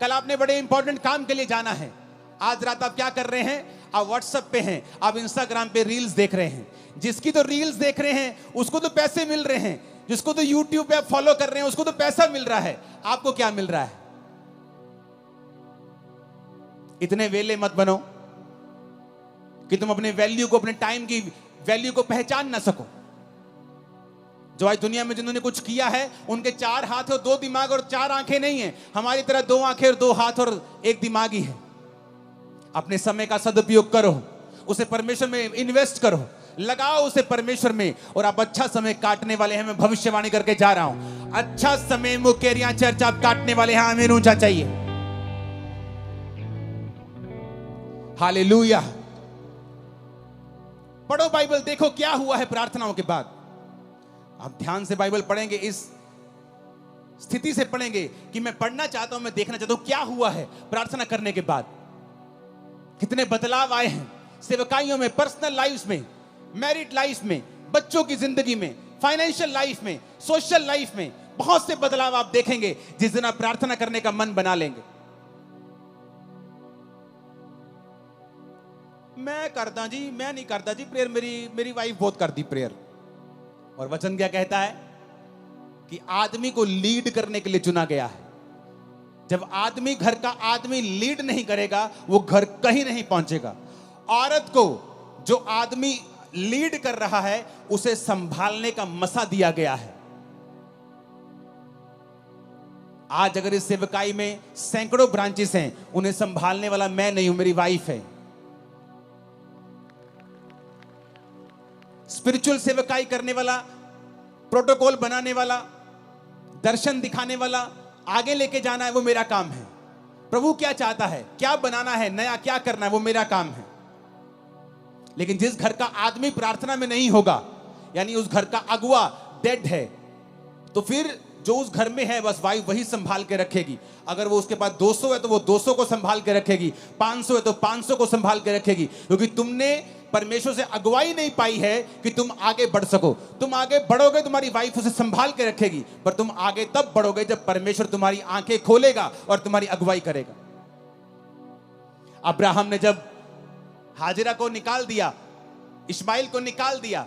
कल आपने बड़े इंपॉर्टेंट काम के लिए जाना है। आज रात आप क्या कर रहे हैं? आप व्हाट्सएप पे हैं, आप इंस्टाग्राम पे रील्स देख रहे हैं। जिसकी तो रील्स देख रहे हैं उसको तो पैसे मिल रहे हैं, जिसको तो यूट्यूब पे आप फॉलो कर रहे हैं उसको तो पैसा मिल रहा है। आपको क्या मिल रहा है? इतने वेले मत बनो कि तुम अपने वैल्यू को, अपने टाइम की वैल्यू को पहचान ना सको। जो आज दुनिया में जिन्होंने कुछ किया है, उनके 4 हाथ और 2 दिमाग और 4 आंखें नहीं है। हमारी तरह 2 आंखें और 2 हाथ और 1 दिमाग ही है। अपने समय का सदुपयोग करो, उसे परमेश्वर में इन्वेस्ट करो, लगाओ उसे परमेश्वर में, और आप अच्छा समय काटने वाले हैं। मैं भविष्यवाणी करके जा रहा हूं, अच्छा समय मुकेरिया चर्च आप काटने वाले हैं। आमीन ऊंचा चाहिए। हालेलुया। पढ़ो बाइबल, देखो क्या हुआ है प्रार्थनाओं के बाद। आप ध्यान से बाइबल पढ़ेंगे, इस स्थिति से पढ़ेंगे कि मैं पढ़ना चाहता हूं, मैं देखना चाहता हूं क्या हुआ है प्रार्थना करने के बाद, कितने बदलाव आए हैं सेवकाइयों में, पर्सनल लाइफ में, मैरिड लाइफ में, बच्चों की जिंदगी में, फाइनेंशियल लाइफ में, सोशल लाइफ में। बहुत से बदलाव आप देखेंगे जिस दिन आप प्रार्थना करने का मन बना लेंगे। मैं करता जी, मैं नहीं करता जी प्रेयर, मेरी वाइफ बहुत करती प्रेयर। और वचन क्या कहता है कि आदमी को लीड करने के लिए चुना गया है। जब आदमी, घर का आदमी लीड नहीं करेगा, वो घर कहीं नहीं पहुंचेगा। औरत को जो आदमी लीड कर रहा है उसे संभालने का मसा दिया गया है। आज अगर इस सेवकाई में सैकड़ों ब्रांचेस हैं, उन्हें संभालने वाला मैं नहीं हूं, मेरी वाइफ है। स्पिरिचुअल सेवकाई करने वाला, प्रोटोकॉल बनाने वाला, दर्शन दिखाने वाला, आगे लेके जाना है, वो मेरा काम है। प्रभु क्या चाहता है, क्या बनाना है, नया क्या करना है, वो मेरा काम है। लेकिन जिस घर का आदमी प्रार्थना में नहीं होगा, यानी उस घर का अगुआ डेड है, तो फिर जो उस घर में है बस वाइफ वही संभाल के रखेगी। अगर वो उसके पास 200 है तो वो 200 को संभाल के रखेगी, 500 है तो 500 को संभाल के रखेगी, क्योंकि तुमने परमेश्वर से अगुवाई नहीं पाई है कि तुम आगे बढ़ सको। तुम आगे बढ़ोगे, तुम्हारी वाइफ उसे संभाल के रखेगी, पर तुम आगे तब बढ़ोगे जब परमेश्वर तुम्हारी आंखें खोलेगा और तुम्हारी अगुवाई करेगा। अब्राहम ने जब हाजिरा को निकाल दिया, इस्माइल को निकाल दिया,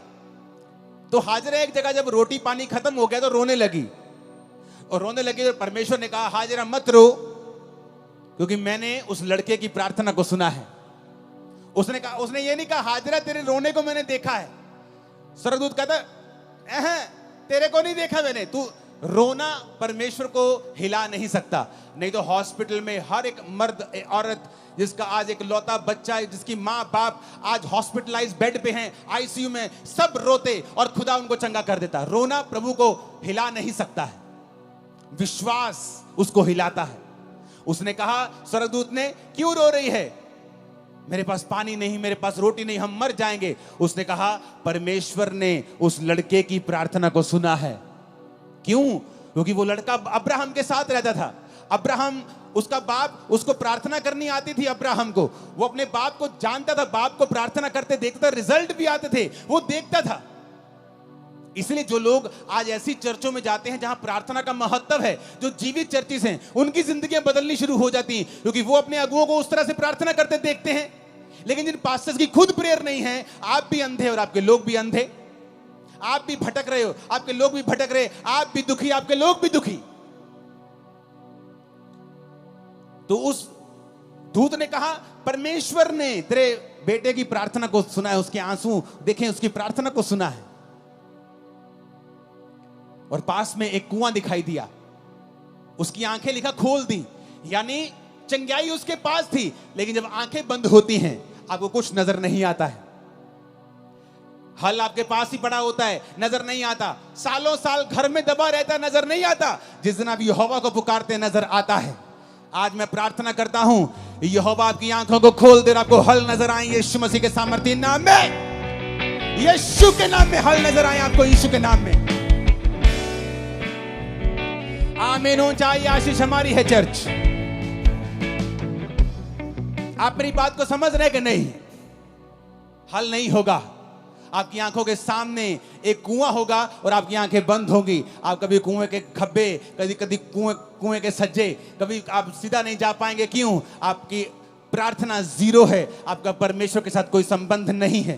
तो हाजिरा एक जगह जब रोटी पानी खत्म हो गया तो रोने लगी, और रोने लगी तो परमेश्वर ने कहा हाजिरा मत रो, क्योंकि मैंने उस लड़के की प्रार्थना को सुना है। उसने कहा, उसने ये नहीं कहा हाजिरा तेरे रोने को मैंने देखा है। स्वर्गदूत कहता तेरे को नहीं देखा मैंने, तू रोना परमेश्वर को हिला नहीं सकता। नहीं तो हॉस्पिटल में हर एक मर्द औरत जिसका आज एक लौता बच्चा है, जिसकी माँ बाप आज हॉस्पिटलाइज बेड पे हैं, आईसीयू में, सब रोते और खुदा उनको चंगा कर देता। रोना प्रभु को हिला नहीं सकता है, विश्वास उसको हिलाता है। उसने कहा स्वर्गदूत ने, क्यों रो रही है? मेरे पास पानी नहीं, मेरे पास रोटी नहीं, हम मर जाएंगे। उसने कहा परमेश्वर ने उस लड़के की प्रार्थना को सुना है। क्यों? क्योंकि वो लड़का अब्राहम के साथ रहता था। अब्राहम, उसका बाप, उसको प्रार्थना करनी आती थी अब्राहम को। वो अपने बाप को जानता था, बाप को प्रार्थना करते देखता था, रिजल्ट भी आते थे, वो देखता था। इसलिए जो लोग आज ऐसी चर्चों में जाते हैं जहां प्रार्थना का महत्व है, जो जीवित चर्चिस हैं, उनकी जिंदगियां बदलनी शुरू हो जाती हैं, क्योंकि वो अपने अगुओं को उस तरह से प्रार्थना करते देखते हैं। लेकिन जिन पास्टर्स की खुद प्रेयर नहीं है, आप भी अंधे और आपके लोग भी अंधे, आप भी भटक रहे हो, आपके लोग भी भटक रहे, आप भी दुखी, आपके लोग भी दुखी। तो उस दूत ने कहा परमेश्वर ने तेरे बेटे की प्रार्थना को सुना है, उसके आंसू देखें, उसकी प्रार्थना को सुना है। और पास में एक कुआं दिखाई दिया, उसकी आंखें लिखा खोल दी, यानी चंगाई उसके पास थी। लेकिन जब आंखें बंद होती हैं आपको कुछ नजर नहीं आता है। हल आपके पास ही पड़ा होता है, नजर नहीं आता। सालों साल घर में दबा रहता, नजर नहीं आता। जिस दिन आप यहोवा को पुकारते नजर आता है। आज मैं प्रार्थना करता हूं, यहोवा आपकी आंखों को खोल दे और आपको हल नजर आए यीशु मसीह के सामर्थ्य नाम में। यीशु के नाम में हल नजर आए आपको, यीशु के नाम में। आमीन। ऊंचाई आशीष हमारी है चर्च। आप मेरी बात को समझ रहे कि नहीं? हल नहीं होगा। आपकी आंखों के सामने एक कुआं होगा और आपकी आंखें बंद होंगी। आप कभी कुएं के खब्बे, कभी कभी कुएं के सज्जे, कभी आप सीधा नहीं जा पाएंगे। क्यों? आपकी प्रार्थना जीरो है, आपका परमेश्वर के साथ कोई संबंध नहीं है।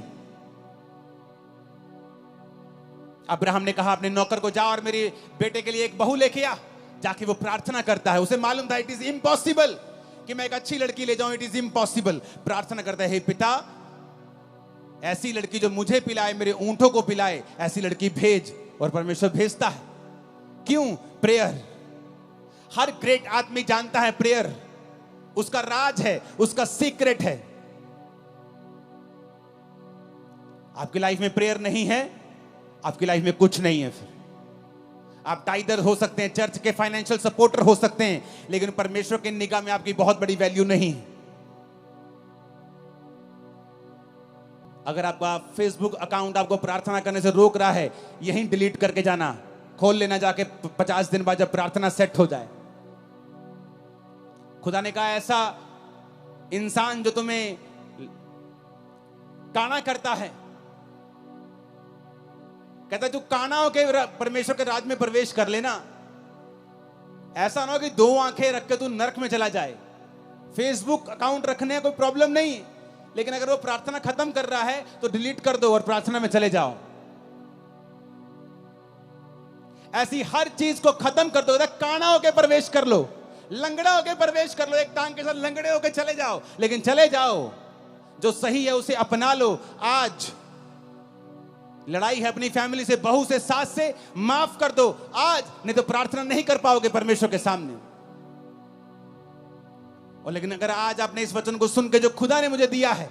अब्राहम ने कहा अपने नौकर को, जा और मेरे बेटे के लिए एक बहू लेके आ। जाके वो प्रार्थना करता है। उसे मालूम था इट इज इम्पॉसिबल कि मैं एक अच्छी लड़की ले जाऊं, इट इज इम्पॉसिबल। प्रार्थना करता है, हे पिता, ऐसी लड़की जो मुझे पिलाए, मेरे ऊंटों को पिलाए, ऐसी लड़की भेज। और परमेश्वर भेजता है। क्यों? प्रेयर। हर ग्रेट आदमी जानता है प्रेयर। उसका राज है, उसका सीक्रेट है। आपकी लाइफ में प्रेयर नहीं है, आपकी लाइफ में कुछ नहीं है। फिर आप टाइडर हो सकते हैं, चर्च के फाइनेंशियल सपोर्टर हो सकते हैं, लेकिन परमेश्वर की निगाह में आपकी बहुत बड़ी वैल्यू नहीं है। अगर आपका फेसबुक अकाउंट आपको प्रार्थना करने से रोक रहा है, यहीं डिलीट करके जाना, खोल लेना जाके 50 दिन बाद जब प्रार्थना सेट हो जाए। खुदा ने कहा ऐसा इंसान जो तुम्हें काना करता है, कहता है तू काना हो के परमेश्वर के राज में प्रवेश कर लेना। ऐसा ना हो कि 2 आंखें रख के तू नरक में चला जाए। फेसबुक अकाउंट रखने का कोई प्रॉब्लम नहीं, लेकिन अगर वो प्रार्थना खत्म कर रहा है तो डिलीट कर दो और प्रार्थना में चले जाओ। ऐसी हर चीज को खत्म कर दो। काना होके प्रवेश कर लो, लंगड़ा होके प्रवेश कर लो, एक टांग के साथ लंगड़े होके चले जाओ, लेकिन चले जाओ। जो सही है उसे अपना लो। आज लड़ाई है अपनी फैमिली से, बहू से, सास से, माफ कर दो आज, नहीं तो प्रार्थना नहीं कर पाओगे परमेश्वर के सामने। और लेकिन अगर आज आपने इस वचन को सुन के जो खुदा ने मुझे दिया है,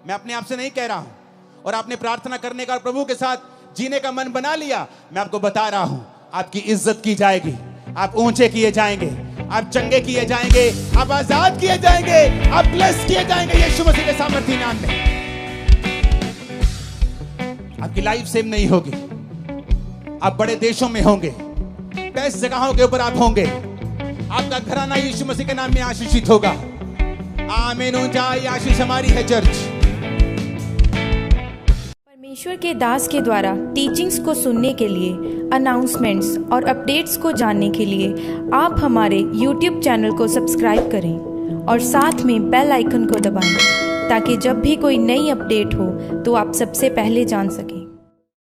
मैं अपने आप से नहीं कह रहा हूं, और आपने प्रार्थना करने का, प्रभु के साथ जीने का मन बना लिया, मैं आपको बता रहा हूं, आपकी इज्जत की जाएगी, आप ऊंचे किए जाएंगे, आप चंगे किए जाएंगे, आप आजाद किए जाएंगे, आप ब्लेस किए जाएंगे यीशु मसीह के सामर्थी नाम में। आपकी लाइफ सेम नहीं होगी। आप बड़े देशों में होंगे, बेस्ट जगहों के ऊपर आप होंगे। आपका घराना यीशु मसीह के नाम में आशीषित होगा। आमीन। ऊंचाई आशीष हमारी है चर्च। परमेश्वर के दास के द्वारा टीचिंग्स को सुनने के लिए, अनाउंसमेंट्स और अपडेट्स को जानने के लिए आप हमारे YouTube चैनल को सब्सक्राइब करें और साथ में बेल आइकन को दबाएं, ताकि जब भी कोई नई अपडेट हो तो आप सबसे पहले जान सकें।